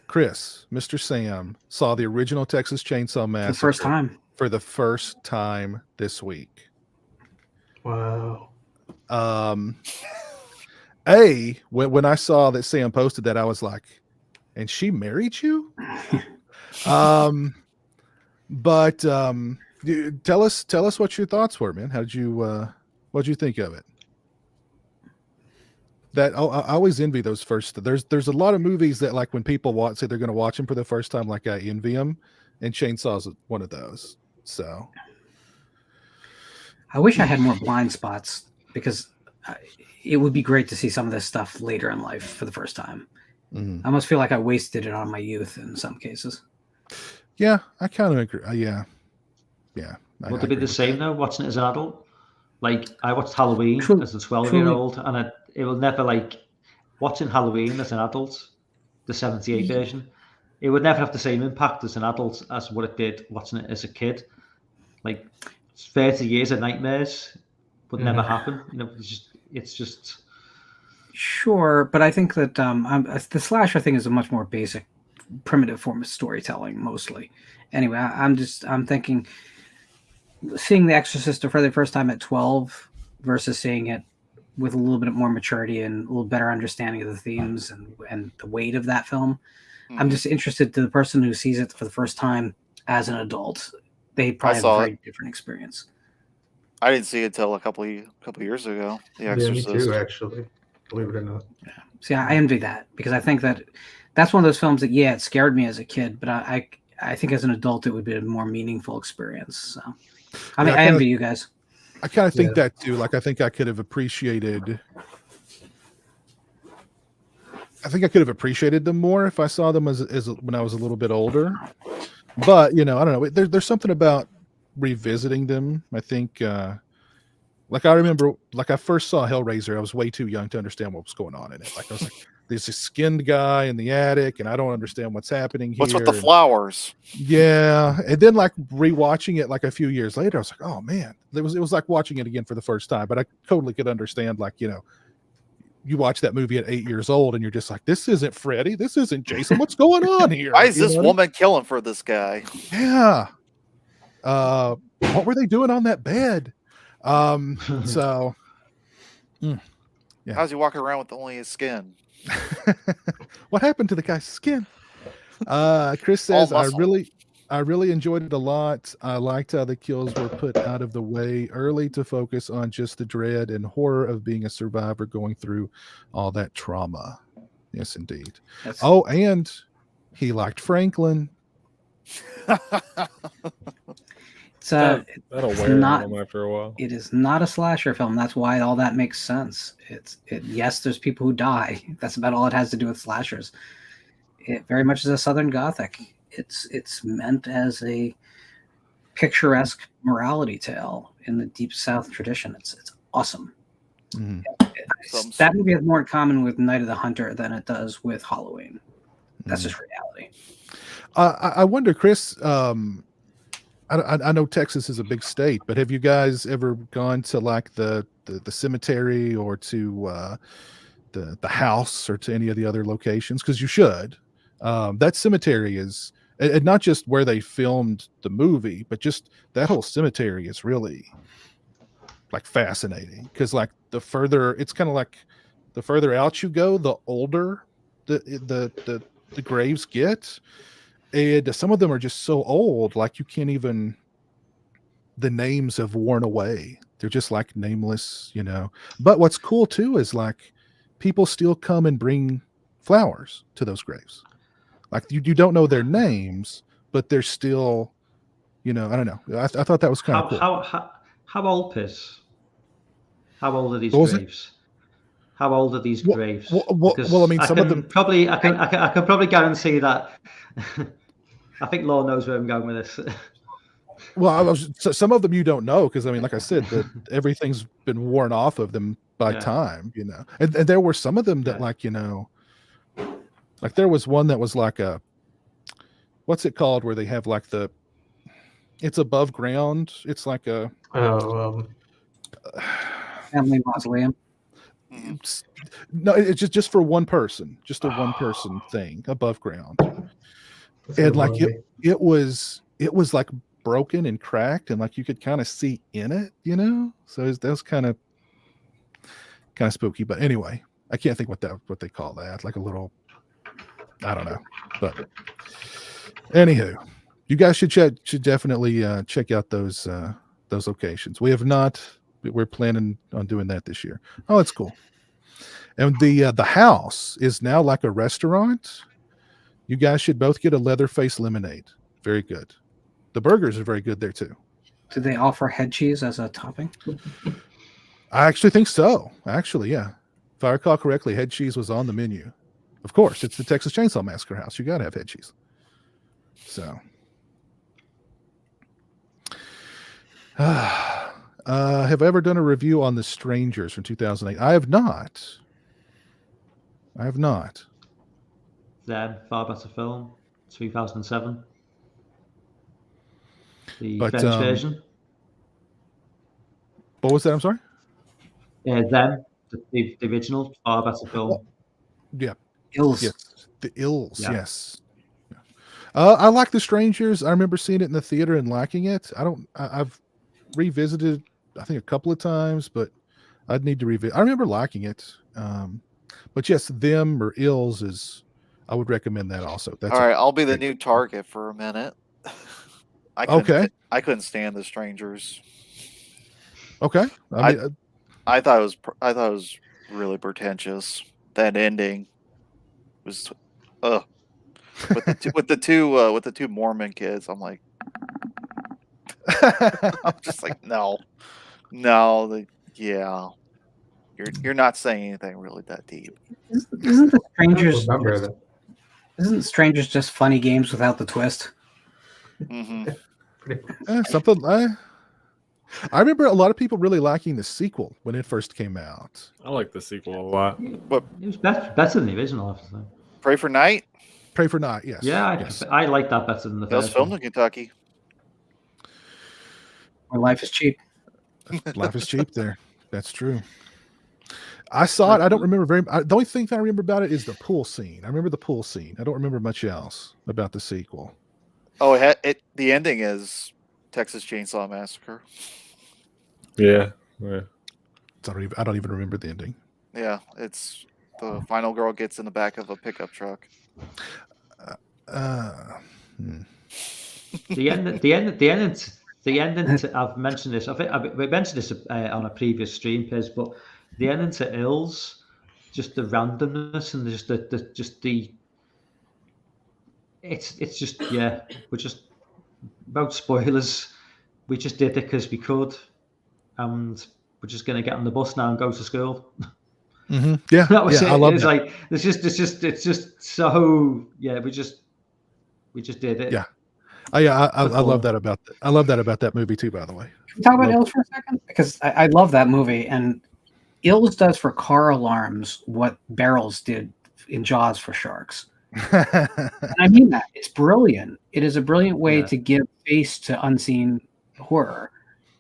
Chris, Mr. Sam saw the original Texas Chainsaw Massacre for the first time this week. Wow. When I saw that Sam posted that, I was like, and she married you? But tell us what your thoughts were, man. What'd you think of it? That I always envy those first. There's a lot of movies that, like, when people say they're going to watch them for the first time, like, I envy them, and Chainsaw's one of those. So I wish I had more blind spots because it would be great to see some of this stuff later in life for the first time. I almost feel like I wasted it on my youth in some cases. Yeah, I kind of agree. Yeah. Would it be the same though, watching it as an adult? Like, I watched Halloween as a 12-year-old, and it will never, like, watching Halloween as an adult, the 78 version, it would never have the same impact as an adult as what it did watching it as a kid. Like, 30 years of nightmares would never happen. You know, it's just. Sure, but I think that the slasher thing is a much more basic, primitive form of storytelling, mostly. Anyway, I'm thinking seeing The Exorcist for the first time at 12 versus seeing it with a little bit more maturity and a little better understanding of the themes and the weight of that film. I'm just interested to the person who sees it for the first time as an adult. They probably have a very different experience. I didn't see it until a couple years ago. The Exorcist. Yeah, me too, actually. Believe it or not. Yeah. See, I envy that because I think that's one of those films that, it scared me as a kid, but I think as an adult it would be a more meaningful experience. So, I mean, I envy you guys. I kind of think that too. Like, I think I could have appreciated them more if I saw them as when I was a little bit older. But, you know, I don't know. There's something about revisiting them. I think, like, I remember, like, I first saw Hellraiser. I was way too young to understand what was going on in it. Like, I was like, there's a skinned guy in the attic, and I don't understand what's happening here. What's with the and- flowers? Yeah, and then like rewatching it like a few years later, I was like, oh man, it was like watching it again for the first time. But I totally could understand, like, you know, you watch that movie at 8 years old and you're just like, this isn't Freddy, this isn't Jason, what's going on here? Why is You this know what I mean? woman killing for this guy? Yeah. What were they doing on that bed? So yeah. How's he walking around with only his skin? What happened to the guy's skin? Chris says, All I muscle. really enjoyed it a lot. I liked how the kills were put out of the way early to focus on just the dread and horror of being a survivor going through all that trauma. Yes, indeed. That's- Oh, and he liked Franklin. It's That'll it's wear not- on them after a while. it is not a slasher film. That's why all that makes sense. Yes, there's people who die. That's about all it has to do with slashers. It very much is a Southern Gothic. It's meant as a picturesque morality tale in the Deep South tradition. It's awesome. Mhm. That movie has more in common with Night of the Hunter than it does with Halloween. That's just reality. I wonder, Chris. I know Texas is a big state, but have you guys ever gone to like the cemetery or to the house or to any of the other locations? Because you should. That cemetery is, and not just where they filmed the movie, but just that whole cemetery is really like fascinating. Because like the further, it's kind of like the further out you go, the older the graves get. And some of them are just so old, like you can't even, the names have worn away. They're just like nameless, you know. But what's cool too is like people still come and bring flowers to those graves. Like you don't know their names, but they're still, you know, I don't know. I thought that was kind of cool. How old, Piss? How old are these What was it? graves? How old are these graves? Well, I mean, some of them probably. I can probably guarantee that. I think Law knows where I'm going with this. Well, some of them you don't know because I mean, like I said, that everything's been worn off of them by time, you know. And there were some of them that, like, you know, like there was one that was like a, what's it called, where they have like it's above ground. It's like a Family mausoleum. No, it's just for one person, just a one person thing above ground. And like it was like broken and cracked, and like you could kind of see in it, you know. So that was kind of spooky. But anyway, I can't think what they call that. Like a little, I don't know. But anywho, you guys should definitely check out those locations. We have not. We're planning on doing that this year. Oh, it's cool. And the house is now like a restaurant. You guys should both get a Leatherface lemonade. Very good. The burgers are very good there too. Do they offer head cheese as a topping? I actually think so. Actually, yeah. If I recall correctly, head cheese was on the menu. Of course, it's the Texas Chainsaw Massacre house. You got to have head cheese. So, have I ever done a review on The Strangers from 2008? I have not. Then far better film, 2007. The But, French version. What was that? I'm sorry? Then the original, far better film. Yeah. Ills. Yes. The Ills. Yeah. Yes. I like The Strangers. I remember seeing it in the theater and liking it. I've revisited, I think, a couple of times, but I'd need to revisit. I remember liking it. But yes, Them or Ills I would recommend that also. That's All right, I'll be the new target for a minute. I couldn't stand The Strangers. Okay. I thought it was really pretentious. That ending was with the two Mormon kids. I'm like, I'm just like, no, yeah. You're not saying anything really that deep. Isn't The Strangers? Remember that. Isn't Strangers just funny games without the twist? Mm-hmm. something. I remember a lot of people really liking the sequel when it first came out. I like the sequel a lot. But It was better than the original, I have to say. Pray for Night. Pray for Night, yes. Yeah, yes. I like that better than the It was first filmed one. in Kentucky. Or Life is Cheap. Life is cheap there. That's true. I saw it. I don't remember the only thing that I remember about it is the pool scene. I remember the pool scene. I don't remember much else about the sequel. Oh, the ending is Texas Chainsaw Massacre. Yeah. I don't even remember the ending. Yeah, it's the final girl gets in the back of a pickup truck. The ending. I've mentioned this. I think we mentioned this on a previous stream, Piz, but the ending to Ills, just the randomness and it's just we're just about spoilers. We just did it because we could, and we're just gonna get on the bus now and go to school. Mm-hmm. Yeah, That was yeah, it. I love It's that. like it's just so we just did it. Yeah. I love that about I love that about that movie too. By the way, Can we talk about Love- Ills for a second? Because I love that movie, and Ills does for car alarms what barrels did in Jaws for sharks. And I mean that. It's brilliant. It is a brilliant way Yeah. to give face to unseen horror.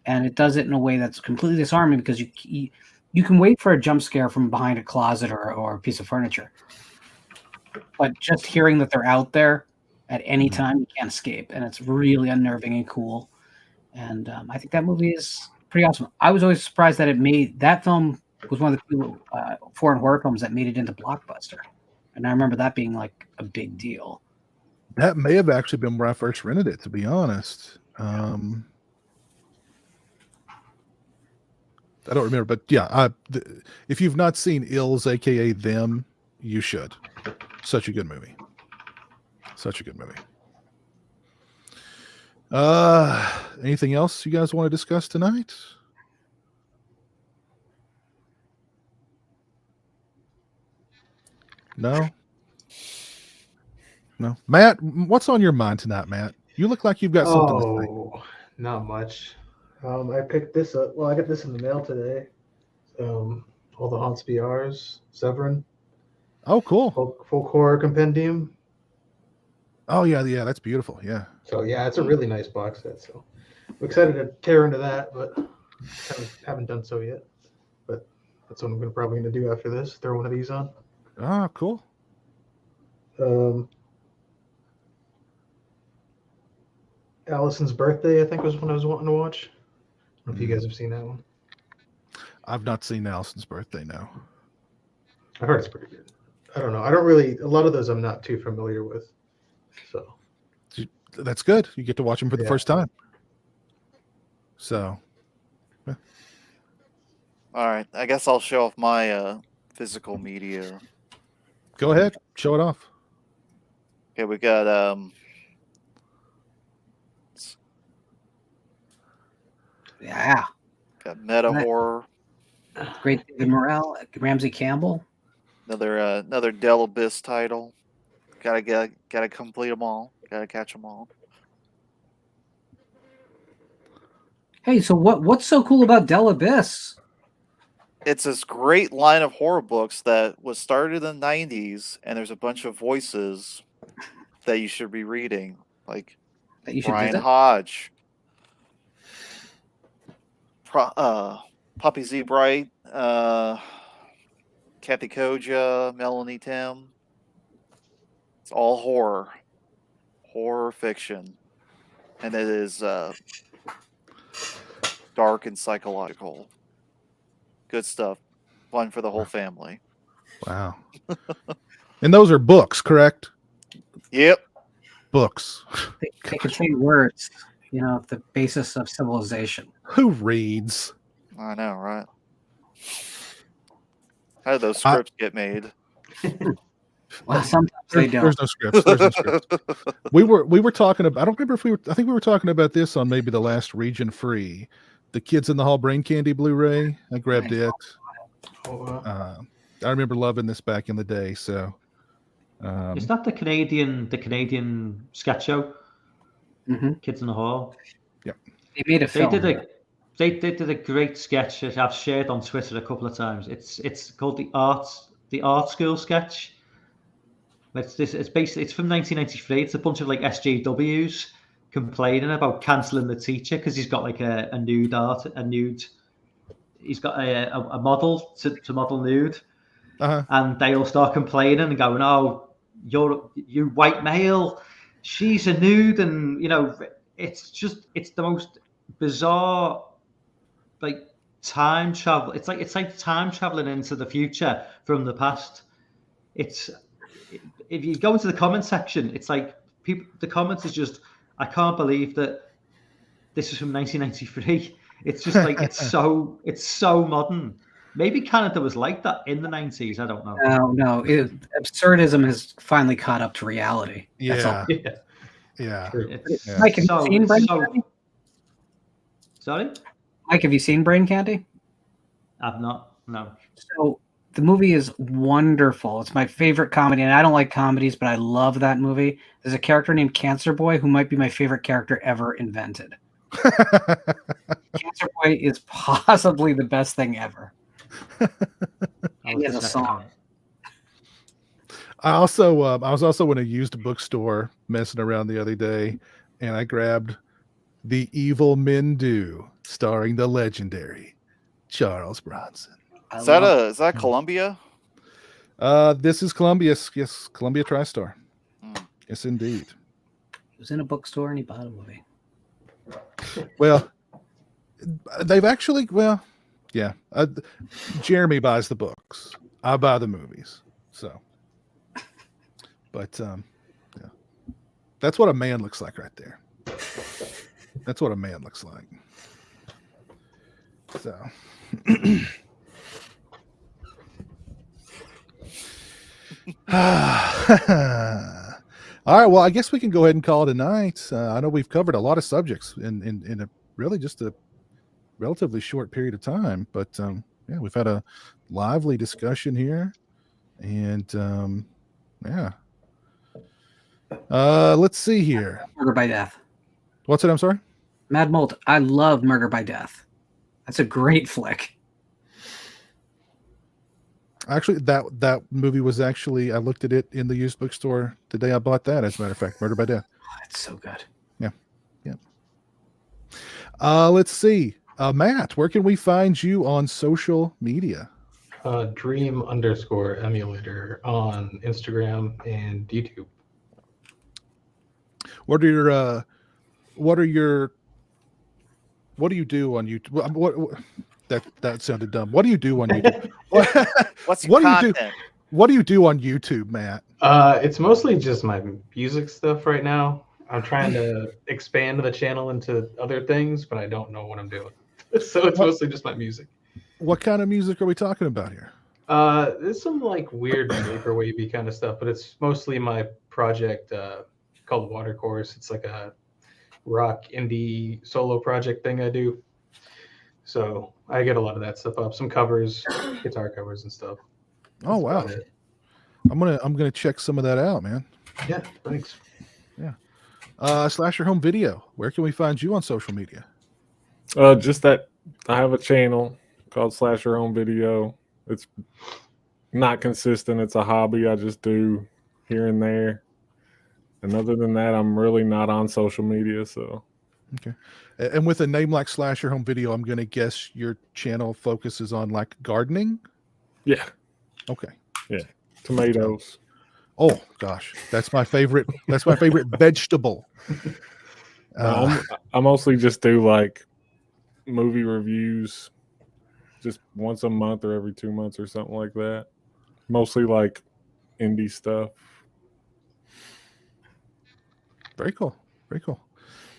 And it does it in a way that's completely disarming because you can wait for a jump scare from behind a closet or a piece of furniture. But just hearing that they're out there at any time, you can't escape. And it's really unnerving and cool. And I think that movie is pretty awesome. I was always surprised that that film was one of the few foreign horror films that made it into Blockbuster. And I remember that being like a big deal. that may have actually been where I first rented it. To be honest, I don't remember, but yeah, if you've not seen Ills, aka Them, you should. Such a good movie. Such a good movie. Anything else you guys want to discuss tonight? No. Matt, what's on your mind tonight, Matt? You look like you've got something to say. Oh, not much. I picked this up. Well, I got this in the mail today. All the Haunts BRs, Severin, Oh, cool. folk horror compendium. Oh, yeah, that's beautiful. Yeah. So yeah, it's a really nice box set. So I'm excited to tear into that, but haven't done so yet. But that's what I'm probably going to do after this. Throw one of these on. Ah, cool. Allison's Birthday, I think, was one I was wanting to watch. I don't know if you guys have seen that one. I've not seen Allison's Birthday now. I heard it's pretty good. I don't know. A lot of those I'm not too familiar with. So That's good. You get to watch them for the Yeah. first time. So, All right, I guess I'll show off my physical media. go ahead. Show it off. Okay, we got Yeah. got meta horror, Great David Morrell, Ramsey Campbell. another Del Abyss title. Gotta complete them all. Gotta catch them all. Hey, so what's so cool about Del Abyss? It's this great line of horror books that was started in the 90s, and there's a bunch of voices that you should be reading, like That you should Brian visit? Hodge, Poppy Z. Bright, Kathy Koja, Melanie Tim. It's all horror fiction, and it is dark and psychological. Good stuff, fun for the whole family. Wow. And those are books, correct? Yep. Books. They contain words, the basis of civilization. Who reads? I know, right? How did those scripts get made? Well, sometimes they don't. There's no scripts. There's no scripts. We were talking about. I don't remember if I think we were talking about this on maybe the last Region Free, the Kids in the Hall Brain Candy Blu-ray. I grabbed Nice. it. I remember loving this back in the day. So, Is that the Canadian sketch show? Mm-hmm. Kids in the Hall. They made a They film. did they did a great sketch that I've shared on Twitter a couple of times. It's called the art school sketch. It's basically it's from 1993. It's a bunch of like SJWs complaining about cancelling the teacher because he's got like a nude. He's got a model to model nude, and they all start complaining and going, "Oh, you white male, she's a nude," and it's the most bizarre like time travel. It's like time traveling into the future from the past. It's if you go into the comment section, it's like the comments is just, I can't believe that this is from 1993. It's just like it's so modern. Maybe Canada was like that in the 90s. I don't know. No, absurdism has finally caught up to reality. That's all. Yeah. Mike, have you seen Brain Candy? Sorry? Mike, have you seen Brain Candy? I've not. No. So the movie is wonderful. It's my favorite comedy, and I don't like comedies, but I love that movie. There's a character named Cancer Boy who might be my favorite character ever invented. Cancer Boy is possibly the best thing ever. And he has a song. I was also in a used bookstore messing around the other day, and I grabbed The Evil Men Do, starring the legendary Charles Bronson. Is that Columbia? This is Columbia. Yes, Columbia TriStar. Yes, indeed. He was in a bookstore and he bought a movie. Well, they've actually, yeah. Jeremy buys the books. I buy the movies. So, but yeah, that's what a man looks like right there. That's what a man looks like. So. All right, well, I guess we can go ahead and call it a night. I know we've covered a lot of subjects in a really just a relatively short period of time, but yeah, we've had a lively discussion here, and yeah. Let's see here. Murder by Death. What's it? I'm sorry? Mad Molt. I love Murder by Death. That's a great flick. Actually, that movie was actually, I looked at it in the used bookstore the day I bought that, as a matter of fact, Murder by Death. Oh, it's so good. Yeah. Let's see. Matt, where can we find you on social media? Dream_emulator on Instagram and YouTube. What do you do on YouTube? That sounded dumb. What do you do on YouTube? What's your content? What do you do on YouTube, Matt? It's mostly just my music stuff right now. I'm trying to expand the channel into other things, but I don't know what I'm doing. So it's mostly just my music. What kind of music are we talking about here? There's some like weird vaporwavy kind of stuff, but it's mostly my project called Watercourse. It's like a rock indie solo project thing I do. So I get a lot of that stuff up, some covers, guitar covers and stuff. Oh wow! I'm gonna check some of that out, man. Yeah, thanks. Yeah. Slasher Home Video. Where can we find you on social media? Just that I have a channel called Slasher Home Video. It's not consistent. It's a hobby I just do here and there. And other than that, I'm really not on social media. So. Okay. And with a name like Slasher Home Video, I'm going to guess your channel focuses on like gardening? Yeah. Okay. Yeah. Tomatoes. Oh gosh, that's my favorite. That's my favorite vegetable. I mostly just do like movie reviews just once a month or every 2 months or something like that. Mostly like indie stuff. Very cool. Very cool.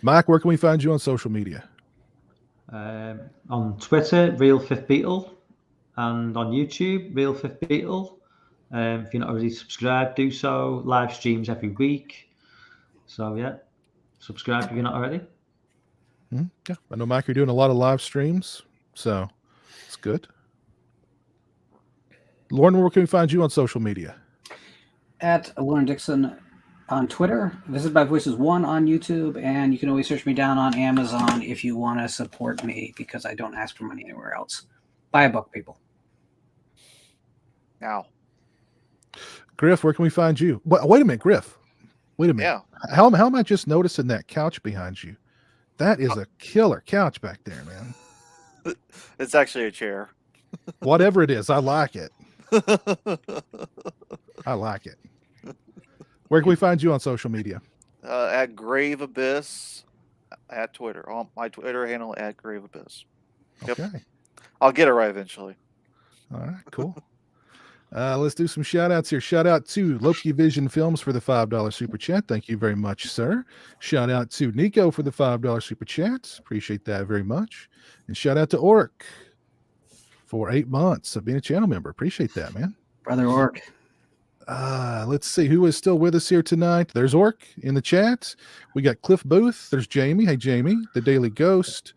Mike, where can we find you on social media? On Twitter, Real Fifth Beetle, and on YouTube, Real Fifth Beetle. If you're not already subscribed, do so. Live streams every week. So yeah, subscribe if you're not already. Yeah, I know, Mike, you're doing a lot of live streams, so it's good. Lauren, where can we find you on social media? At Lauren Dixon on Twitter. Visit by Voices 1 on YouTube, and you can always search me down on Amazon if you want to support me, because I don't ask for money anywhere else. Buy a book, people. Now, Griff, where can we find you? Wait a minute, Griff. Wait a minute. yeah. How am I just noticing that couch behind you? That is a killer couch back there, man. It's actually a chair. Whatever it is, I like it. I like it. Where can we find you on social media? At Grave Abyss at Twitter. On my Twitter handle at Grave Abyss. Yep. Okay. I'll get it right eventually. All right, cool. Let's do some shout outs here. Shout out to Loki Vision Films for the $5 super chat. Thank you very much, sir. Shout out to Nico for the $5 super chat. Appreciate that very much. And shout out to Orc for 8 months of being a channel member. Appreciate that, man. Brother Orc. Let's see who is still with us here tonight. There's Orc in the chat. We got Cliff Booth. There's Jamie. Hey, Jamie. The Daily Ghost.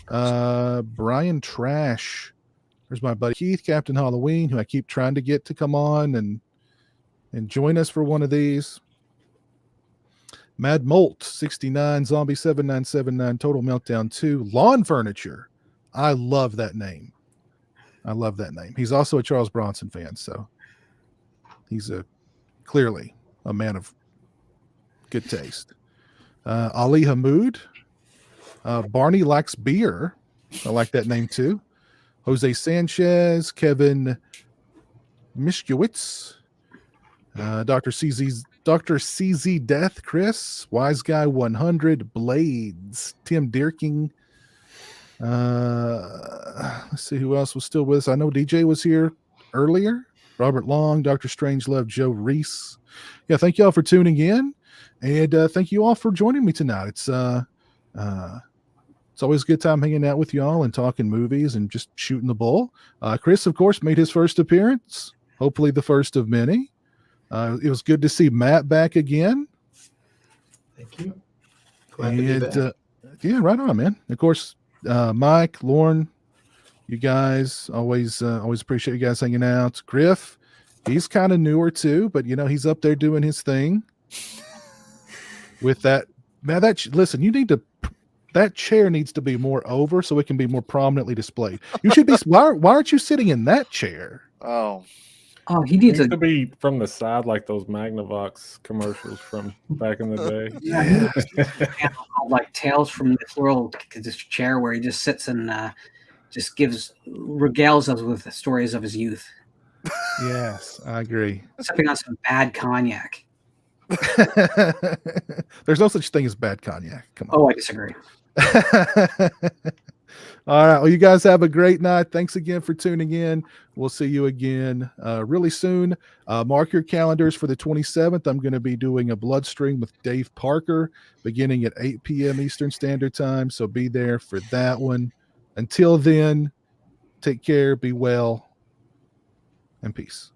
Brian Trash. There's my buddy Keith, Captain Halloween, who I keep trying to get to come on and join us for one of these. Mad Molt 69, Zombie 7979, Total Meltdown 2, Lawn Furniture. I love that name. I love that name. He's also a Charles Bronson fan, so he's clearly a man of good taste. Ali Hamoud. Barney Likes Beer. I like that name too. Jose Sanchez, Kevin Mishkowitz, Dr. CZ Death, Chris, Wise Guy 100, Blades, Tim Deerking. Let's see who else was still with us. I know DJ was here earlier. Robert Long, Dr. Strangelove, Joe Reese. Yeah, thank you all for tuning in, and thank you all for joining me tonight. It's always a good time hanging out with y'all and talking movies and just shooting the bull. Chris, of course, made his first appearance, hopefully the first of many. It was good to see Matt back again. Thank you. Glad to be back. Yeah, right on, man. Of course, Mike, Lauren, you guys, always appreciate you guys hanging out. Griff, he's kind of newer too, but he's up there doing his thing. With that, man, listen, you need to. That chair needs to be more over so it can be more prominently displayed. You should be. Why aren't you sitting in that chair? Oh, he needs to be from the side like those Magnavox commercials from back in the day. Yeah, like Tales from the World, this chair where he just sits and just regales us with the stories of his youth. Yes, I agree. Sipping on some bad cognac. There's no such thing as bad cognac. Come on. Oh, I disagree. All right. Well, you guys have a great night. Thanks again for tuning in. We'll see you again really soon. Mark your calendars for the 27th. I'm going to be doing a Bloodstream with Dave Parker beginning at 8 p.m. Eastern Standard Time. So be there for that one. Until then, take care, be well, and peace.